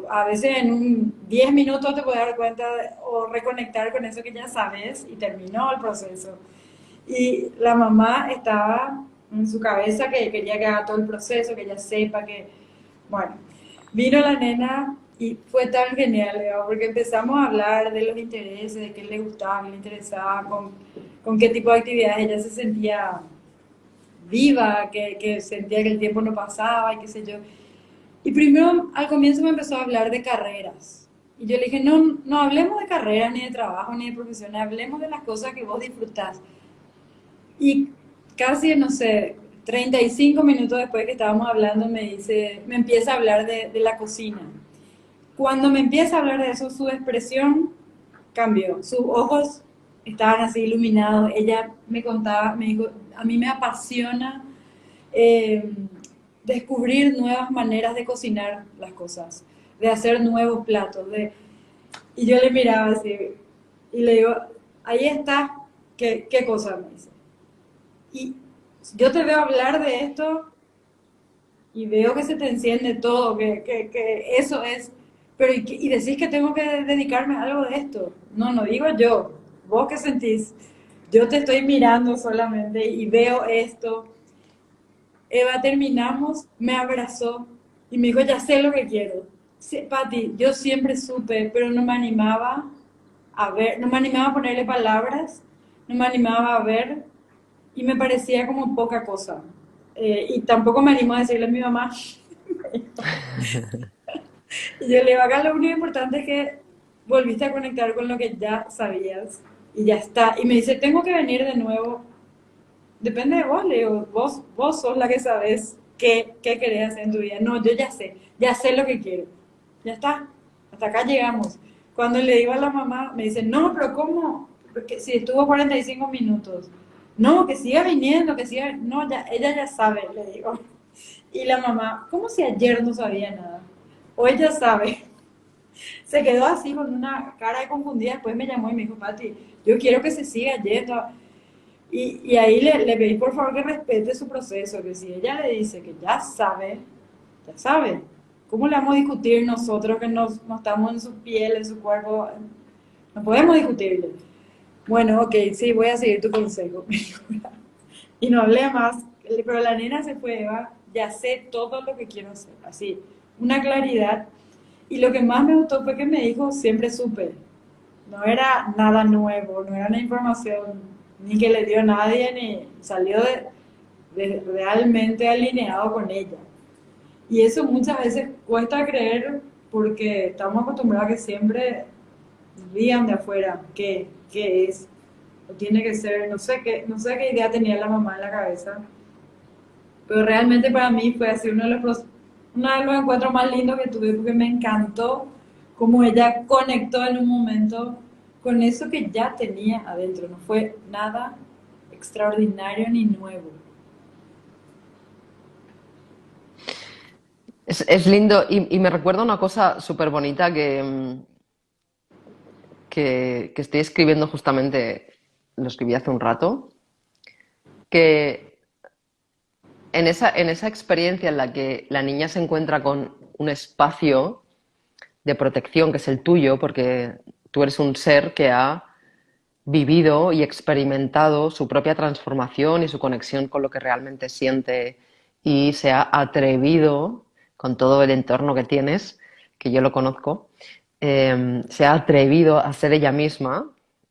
a veces en 10 minutos te puedes dar cuenta o reconectar con eso que ya sabes y terminó el proceso. Y la mamá estaba en su cabeza que quería que haga todo el proceso, que ella sepa que, bueno, vino la nena y fue tan genial, Leo, porque empezamos a hablar de los intereses, de qué le gustaba, qué le interesaba, con qué tipo de actividades ella se sentía viva, que sentía que el tiempo no pasaba y qué sé yo. Y primero, al comienzo me empezó a hablar de carreras. Y yo le dije, no, no hablemos de carreras, ni de trabajo, ni de profesiones, hablemos de las cosas que vos disfrutás. Y casi, no sé, 35 minutos después que estábamos hablando, me empieza a hablar de la cocina. Cuando me empieza a hablar de eso, su expresión cambió. Sus ojos estaban así iluminados. Ella me contaba, me dijo, a mí me apasiona eh, descubrir nuevas maneras de cocinar las cosas, de hacer nuevos platos. Y yo le miraba así y le digo, ahí está, ¿qué cosa? Me dice. Y yo te veo hablar de esto y veo que se te enciende todo, que eso es, pero y decís que tengo que dedicarme a algo de esto. No, no digo yo, vos qué sentís. Yo te estoy mirando solamente y veo esto. Eva, terminamos, me abrazó y me dijo, ya sé lo que quiero. Sí, Pati, yo siempre supe, pero no me animaba a ver, no me animaba a ponerle palabras, no me animaba a ver y me parecía como poca cosa. Y tampoco me animó a decirle a mi mamá. Y yo le digo, acá lo único importante es que volviste a conectar con lo que ya sabías y ya está. Y me dice, tengo que venir de nuevo. Depende de vos, le digo, vos sos la que sabes qué querés hacer en tu vida. No, yo ya sé lo que quiero. Ya está, hasta acá llegamos. Cuando le digo a la mamá, me dice, no, pero ¿cómo? Porque si estuvo 45 minutos. No, que siga viniendo, que siga. No, ya, ella ya sabe, le digo. Y la mamá, ¿cómo si ayer no sabía nada? O ella sabe. Se quedó así con una cara de confundida. Después me llamó y me dijo, Pati, yo quiero que se siga yendo. Y ahí le pedí por favor que respete su proceso, que si ella le dice que ya sabe, ya sabe. ¿Cómo le vamos a discutir nosotros que no estamos en su piel, en su cuerpo? No podemos discutirle. Bueno, ok, sí, voy a seguir tu consejo. Y no hablé más, pero la nena se fue, Eva, ya sé todo lo que quiero hacer, así, una claridad. Y lo que más me gustó fue que me dijo, siempre supe, no era nada nuevo, no era una información. ni que le dio nadie, ni salió realmente alineado con ella. Y eso muchas veces cuesta creer porque estamos acostumbrados a que siempre digan de afuera qué es, o tiene que ser, no sé qué idea tenía la mamá en la cabeza, pero realmente para mí fue así uno de los encuentros más lindos que tuve porque me encantó cómo ella conectó en un momento con eso que ya tenía adentro, no fue nada extraordinario ni nuevo. Es lindo y me recuerda una cosa súper bonita que estoy escribiendo justamente, lo escribí hace un rato, que en esa experiencia en la que la niña se encuentra con un espacio de protección que es el tuyo, porque tú eres un ser que ha vivido y experimentado su propia transformación y su conexión con lo que realmente siente y se ha atrevido, con todo el entorno que tienes, que yo lo conozco, se ha atrevido a ser ella misma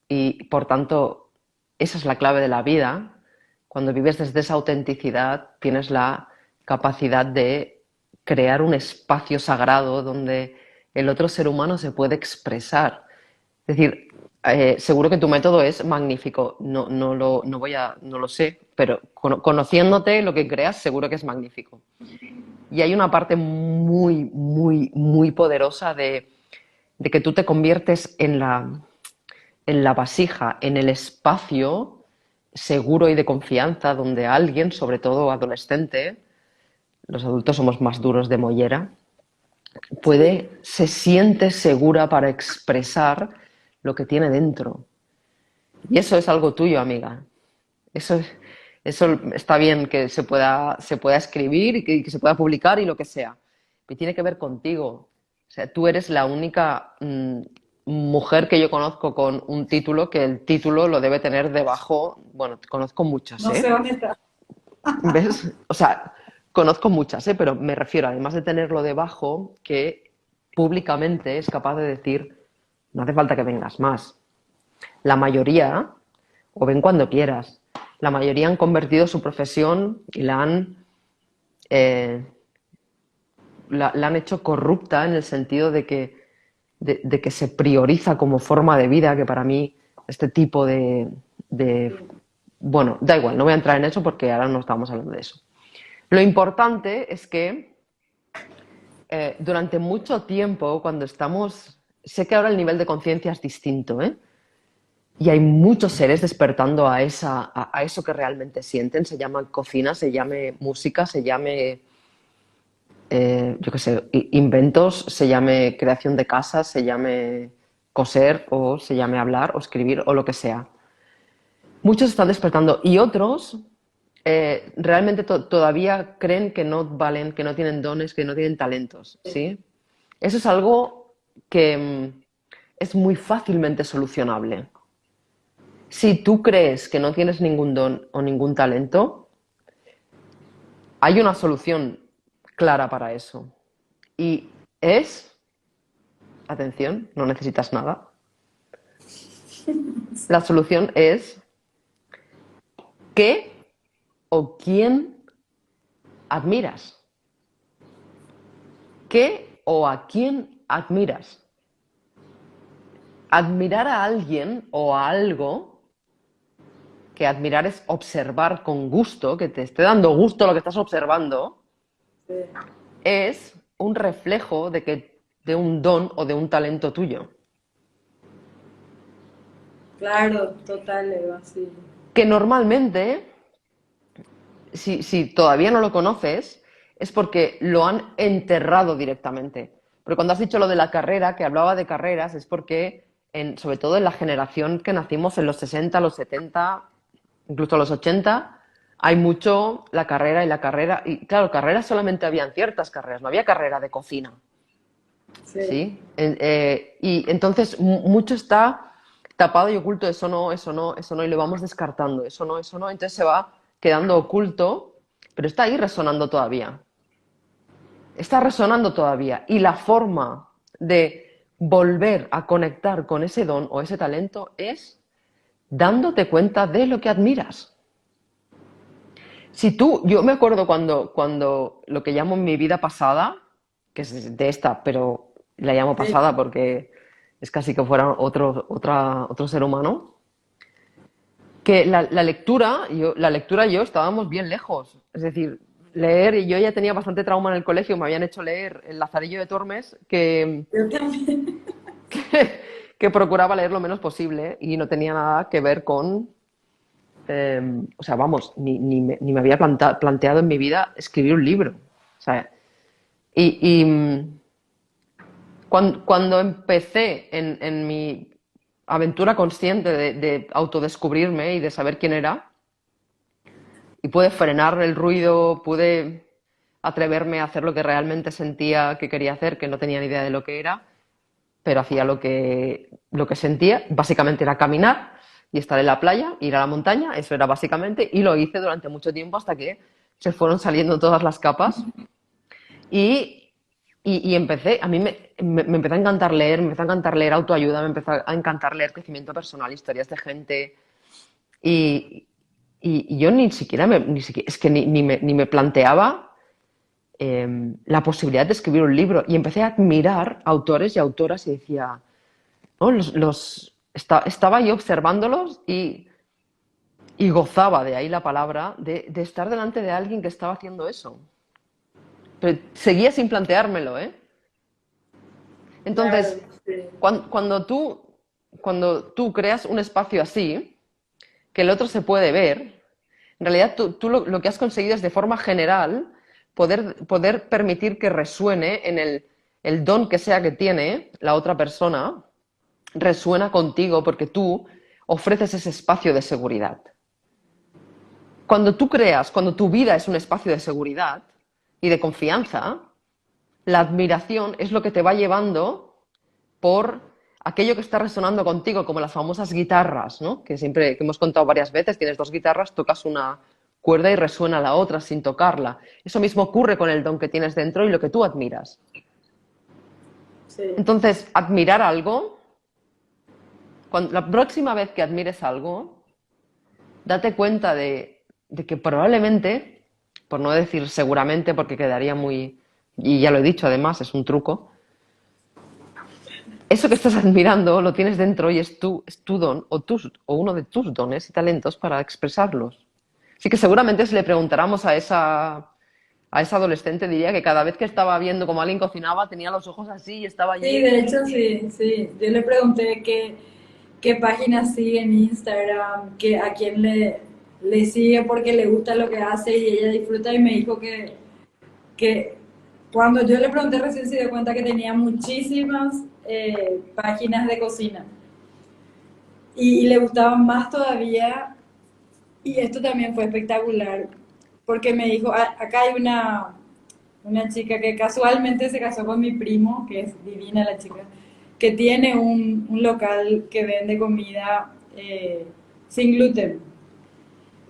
y por tanto esa es la clave de la vida. Cuando vives desde esa autenticidad tienes la capacidad de crear un espacio sagrado donde el otro ser humano se puede expresar. Es decir, seguro que tu método es magnífico. No lo sé, pero conociéndote lo que creas, seguro que es magnífico. Y hay una parte muy, muy, muy poderosa de que tú te conviertes en la vasija, en el espacio seguro y de confianza donde alguien, sobre todo adolescente, los adultos somos más duros de mollera, Sí, se siente segura para expresar lo que tiene dentro. Y eso es algo tuyo, amiga. Eso, eso está bien que se pueda escribir y que se pueda publicar y lo que sea. Pero tiene que ver contigo. O sea, tú eres la única mujer que yo conozco con un título que el título lo debe tener debajo. Bueno, conozco muchas, no sé ¿eh? dónde está. ¿Ves? O sea, conozco muchas, ¿eh? Pero me refiero, además de tenerlo debajo, que públicamente es capaz de decir, no hace falta que vengas más. La mayoría, o ven cuando quieras, la mayoría han convertido su profesión y eh, la han hecho corrupta en el sentido de que se prioriza como forma de vida, que para mí este tipo de... Bueno, da igual, no voy a entrar en eso porque ahora no estamos hablando de eso. Lo importante es que durante mucho tiempo, cuando estamos... Sé que ahora el nivel de conciencia es distinto, ¿eh? Y hay muchos seres despertando a eso que realmente sienten. Se llama cocina, se llame música, se llame, yo qué sé, inventos, se llame creación de casas, se llame coser o se llame hablar o escribir o lo que sea. Muchos están despertando y otros realmente todavía creen que no valen, que no tienen dones, que no tienen talentos, ¿sí? Eso es algo que es muy fácilmente solucionable. Si tú crees que no tienes ningún don o ningún talento, hay una solución clara para eso. Y es, atención, no necesitas nada. La solución es qué o quién admiras. ¿Qué o a quién admiras? Admirar a alguien o a algo, que admirar es observar con gusto, que te esté dando gusto lo que estás observando, Sí. es un reflejo de un don o de un talento tuyo. Claro, total, Eva, sí. Que normalmente, si todavía no lo conoces, es porque lo han enterrado directamente. Pero cuando has dicho lo de la carrera, que hablaba de carreras, es porque, sobre todo en la generación que nacimos en los 60, los 70, incluso los 80, hay mucho la carrera y la carrera. Y claro, carreras solamente habían ciertas carreras, no había carrera de cocina. Sí. ¿Sí? Y entonces mucho está tapado y oculto, eso no, eso no, eso no, y lo vamos descartando, eso no, entonces se va quedando oculto, pero está ahí resonando todavía. Está resonando todavía. Y la forma de volver a conectar con ese don o ese talento es dándote cuenta de lo que admiras. Si tú, yo me acuerdo cuando lo que llamo mi vida pasada, que es de esta, pero la llamo Sí, pasada porque es casi que fuera otro ser humano, que la lectura y yo estábamos bien lejos. Es decir, leer, y yo ya tenía bastante trauma en el colegio, me habían hecho leer El Lazarillo de Tormes, yo también. que procuraba leer lo menos posible y no tenía nada que ver con, o sea, vamos, ni me había planteado en mi vida escribir un libro. O sea, y cuando empecé en mi aventura consciente de autodescubrirme y de saber quién era, y pude frenar el ruido, pude atreverme a hacer lo que realmente sentía que quería hacer, que no tenía ni idea de lo que era, pero hacía lo que sentía. Básicamente era caminar y estar en la playa, ir a la montaña, eso era básicamente, y lo hice durante mucho tiempo hasta que se fueron saliendo todas las capas y, y empecé, a mí me empezó a encantar leer, me empezó a encantar leer autoayuda, me empezó a encantar leer crecimiento personal, historias de gente, y, y yo ni siquiera, es que ni me planteaba la posibilidad de escribir un libro. Y empecé a admirar autores y autoras y decía, ¿no? Estaba yo observándolos y gozaba, de ahí la palabra, de estar delante de alguien que estaba haciendo eso. Pero seguía sin planteármelo, ¿eh? Claro, Entonces, sí. cuando tú creas un espacio así, que el otro se puede ver, en realidad tú lo que has conseguido es de forma general poder permitir que resuene en el don que sea que tiene la otra persona, resuena contigo porque tú ofreces ese espacio de seguridad. Cuando tu vida es un espacio de seguridad y de confianza, la admiración es lo que te va llevando por aquello que está resonando contigo, como las famosas guitarras, ¿no? Que hemos contado varias veces, tienes dos guitarras, tocas una cuerda y resuena la otra sin tocarla. Eso mismo ocurre con el don que tienes dentro y lo que tú admiras. Sí. Entonces, admirar algo, la próxima vez que admires algo, date cuenta de que probablemente, por no decir seguramente, porque quedaría muy, y ya lo he dicho además, es un truco, eso que estás admirando lo tienes dentro y es tu don o uno de tus dones y talentos para expresarlos. Así que seguramente si le preguntáramos a esa adolescente, diría que cada vez que estaba viendo cómo alguien cocinaba tenía los ojos así y estaba Sí, allí. de hecho sí, sí. Yo le pregunté qué página sigue en Instagram, a quién le sigue porque le gusta lo que hace y ella disfruta y me dijo que cuando yo le pregunté recién se dio cuenta que tenía muchísimas páginas de cocina y le gustaban más todavía y esto también fue espectacular porque me dijo, acá hay una chica que casualmente se casó con mi primo, que es divina la chica, que tiene un local que vende comida sin gluten,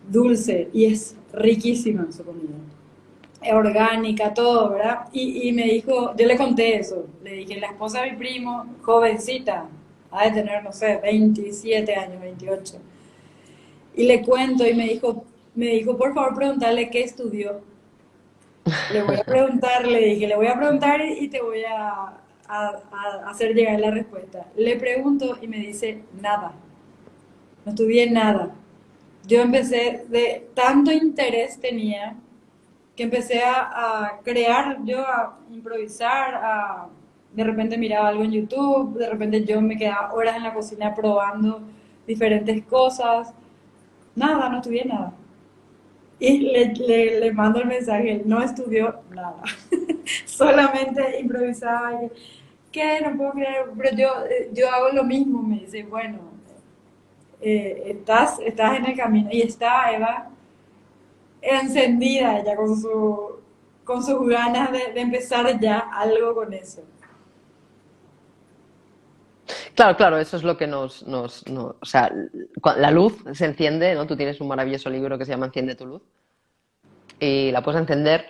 dulce, y es riquísima su comida. Es orgánica, todo, ¿verdad? Y me dijo, yo le conté eso, le dije, la esposa de mi primo, jovencita, ha de tener, no sé, 27 años, 28. Y le cuento y me dijo, por favor, preguntarle qué estudió. Le voy a preguntar, le dije, le voy a preguntar y te voy a hacer llegar la respuesta. Le pregunto y me dice, nada, no estudié nada. Yo empecé, de tanto interés tenía, que empecé a crear, yo a improvisar, de repente miraba algo en YouTube, de repente yo me quedaba horas en la cocina probando diferentes cosas. Nada, no estudié nada. Y le mando el mensaje, no estudió nada, solamente improvisaba. ¿Qué? No puedo creer, pero yo hago lo mismo, me dice, bueno, estás en el camino. Y está Eva encendida ya con sus ganas de empezar ya algo con eso. Claro, claro, eso es lo que o sea, la luz se enciende, ¿no? Tú tienes un maravilloso libro que se llama Enciende tu luz y la puedes encender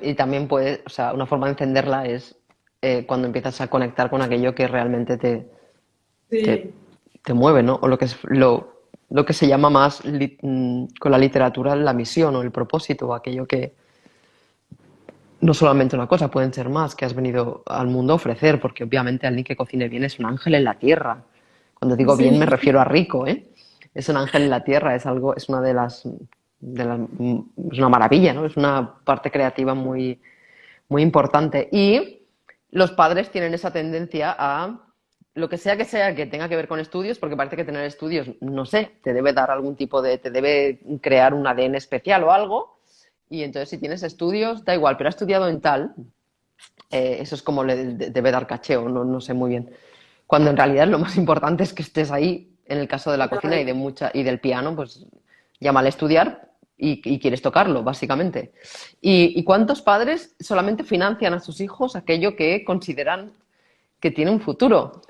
y también puedes, o sea, una forma de encenderla es cuando empiezas a conectar con aquello que realmente te, Sí, te mueve, ¿no? O lo que es lo que se llama más con la literatura la misión o el propósito, o aquello que no solamente una cosa, pueden ser más, que has venido al mundo a ofrecer, porque obviamente alguien que cocine bien es un ángel en la tierra. Cuando digo bien me Sí, refiero a rico, ¿eh? Es un ángel en la tierra, es algo, es una es una maravilla, ¿no? Es una parte creativa muy, muy importante. Y los padres tienen esa tendencia a lo que sea que tenga que ver con estudios, porque parece que tener estudios, no sé, te debe dar algún tipo de, te debe crear un ADN especial o algo. Y entonces si tienes estudios, da igual, pero ha estudiado en tal, eso es como le debe dar cacheo, no, no sé muy bien. Cuando en realidad lo más importante es que estés ahí, en el caso de la cocina y, claro. y del piano, pues llámale a estudiar y quieres tocarlo, básicamente. Y cuántos padres solamente financian a sus hijos aquello que consideran que tiene un futuro?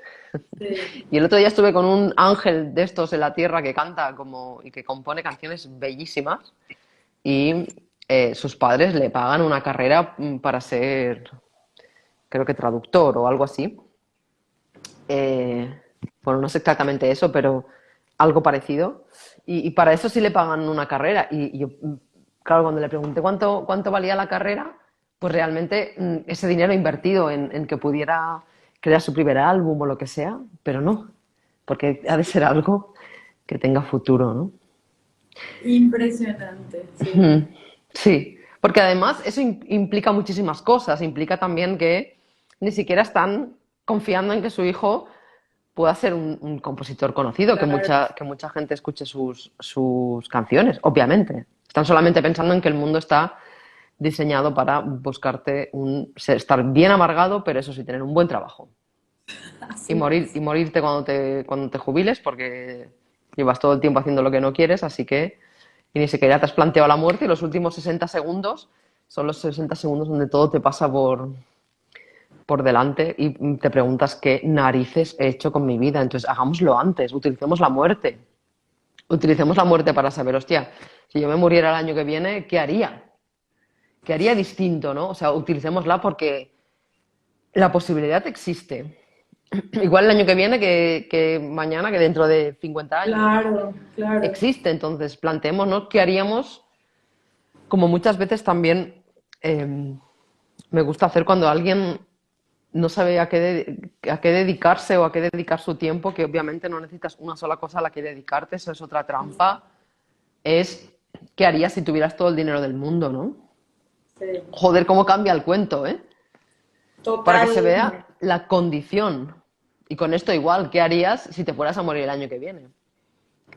Sí. Y el otro día estuve con un ángel de estos en la tierra que canta como, y que compone canciones bellísimas y sus padres le pagan una carrera para ser, creo que traductor o algo así. Eh, bueno, no sé exactamente eso, pero algo parecido. Y para eso sí le pagan una carrera. Y yo, claro, cuando le pregunté cuánto valía la carrera, pues realmente ese dinero invertido en que pudiera crear su primer álbum o lo que sea, pero no, porque ha de ser algo que tenga futuro, ¿no? Impresionante, sí. Ujú. Sí, porque además eso implica muchísimas cosas. Implica también que ni siquiera están confiando en que su hijo pueda ser un compositor conocido, Claro. que mucha gente escuche sus canciones, obviamente. Están solamente pensando en que el mundo está diseñado para buscarte estar bien amargado, pero eso sí, tener un buen trabajo. Así Y es. morirte cuando te jubiles, porque llevas todo el tiempo haciendo lo que no quieres, así que y ni siquiera te has planteado la muerte y los últimos 60 segundos son los 60 segundos donde todo te pasa por delante y te preguntas qué narices he hecho con mi vida. Entonces, hagámoslo antes, utilicemos la muerte. Utilicemos la muerte para saber, hostia, si yo me muriera el año que viene, ¿qué haría? ¿Qué haría distinto, no? O sea, utilicémosla porque la posibilidad existe. Igual el año que viene que mañana, que dentro de 50 años, ¿no? Claro, claro. Existe, entonces planteémonos qué haríamos, como muchas veces también me gusta hacer cuando alguien no sabe a qué dedicarse o a qué dedicar su tiempo, que obviamente no necesitas una sola cosa a la que dedicarte, eso es otra trampa, es qué harías si tuvieras todo el dinero del mundo, ¿no? Sí. Joder, cómo cambia el cuento, ¿eh? Para que se Totalmente. vea la condición. Y con esto igual, ¿qué harías si te fueras a morir el año que viene?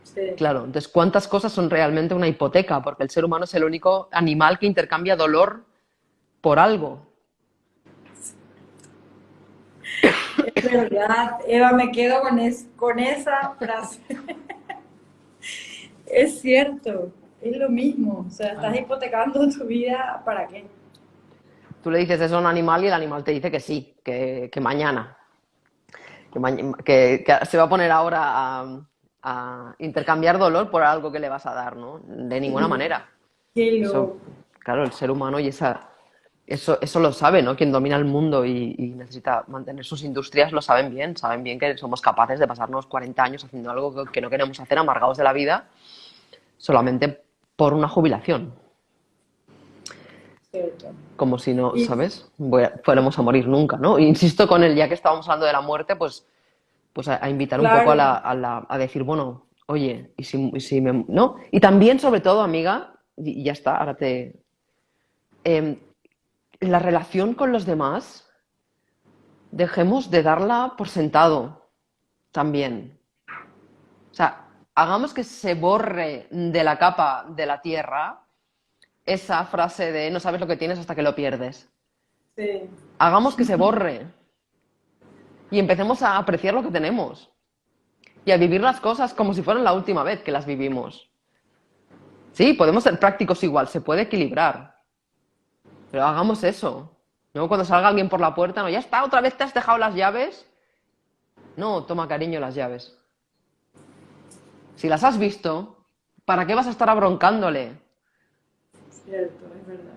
Sí. Claro, entonces, ¿cuántas cosas son realmente una hipoteca? Porque el ser humano es el único animal que intercambia dolor por algo. Es verdad, Eva, me quedo con esa frase. Es cierto, es lo mismo. O sea, estás Claro. hipotecando tu vida ¿para qué? Tú le dices eso a un animal y el animal te dice que sí, que mañana, que se va a poner ahora a intercambiar dolor por algo que le vas a dar, ¿no? De ninguna Sí, manera. qué Eso, loco. claro, el ser humano y eso lo sabe, ¿no? Quien domina el mundo y necesita mantener sus industrias lo saben bien que somos capaces de pasarnos 40 años haciendo algo que no queremos hacer, amargados de la vida, solamente por una jubilación. Cierto. Como si no, Y ¿sabes? Fuéramos a morir nunca, ¿no? E insisto con él, ya que estábamos hablando de la muerte, pues a invitar un poco claro, a decir, bueno, oye, y si me, ¿no? Y también, sobre todo, amiga, y ya está, ahora eh, la relación con los demás, dejemos de darla por sentado también. O sea, hagamos que se borre de la capa de la tierra esa frase de no sabes lo que tienes hasta que lo pierdes. sí, Hagamos que se borre y empecemos a apreciar lo que tenemos y a vivir las cosas como si fueran la última vez que las vivimos. Sí, podemos ser prácticos igual, se puede equilibrar, pero hagamos eso. No cuando salga alguien por la puerta, no, ya está, otra vez te has dejado las llaves. No, toma cariño las llaves. Si las has visto, ¿para qué vas a estar abroncándole? cierto, es verdad.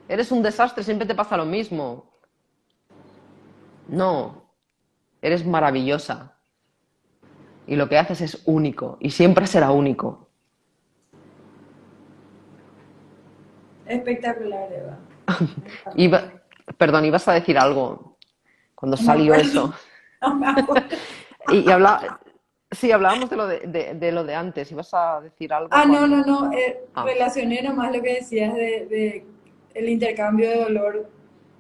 Eres un desastre, siempre te pasa lo mismo. No, eres maravillosa. y lo que haces es único y siempre será único. Espectacular, Eva. Me encanta. Iba, perdón, ibas a decir algo cuando No me salió acuerdo. eso. No me acuerdo. Y sí, hablábamos de lo de antes. ¿Ibas a decir algo Ah, no, no, cuando... no. Ah, Relacioné nomás lo que decías de el intercambio de dolor,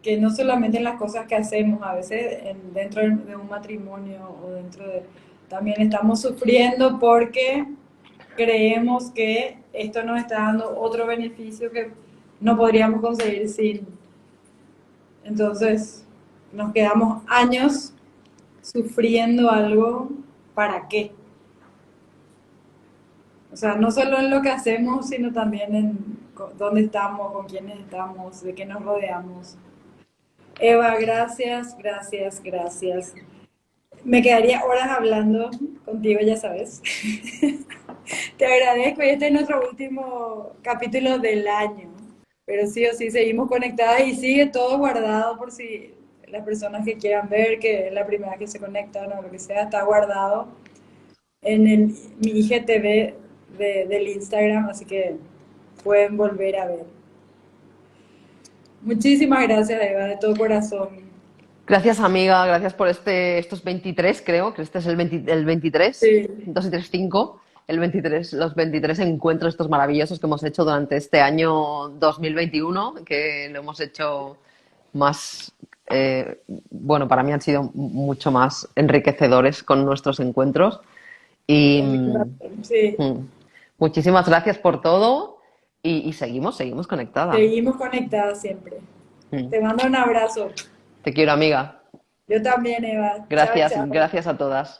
que no solamente en las cosas que hacemos, a veces dentro de un matrimonio o dentro de... También estamos sufriendo porque creemos que esto nos está dando otro beneficio que no podríamos conseguir sin. Entonces, nos quedamos años sufriendo algo, ¿para qué? O sea, no solo en lo que hacemos, sino también en dónde estamos, con quiénes estamos, de qué nos rodeamos. Eva, gracias, gracias, gracias. Me quedaría horas hablando contigo, ya sabes. Te agradezco y este es nuestro último capítulo del año. Pero sí o sí seguimos conectadas y sigue todo guardado por si las personas que quieran ver, que es la primera que se conectan o lo que sea, está guardado en mi IGTV del Instagram, así que pueden volver a ver. Muchísimas gracias, Eva, de todo corazón. gracias, amiga. Gracias por estos 23, creo, que este es el 23, Sí, 2 y 3, 5. El 23, los 23 encuentros estos maravillosos que hemos hecho durante este año 2021, que lo hemos hecho más, bueno, para mí han sido mucho más enriquecedores con nuestros encuentros. Y sí. muchísimas gracias por todo y seguimos conectadas. Seguimos conectadas siempre. Mm. Te mando un abrazo. Te quiero, amiga. Yo también, Eva. Chao, Gracias, chao. gracias a todas.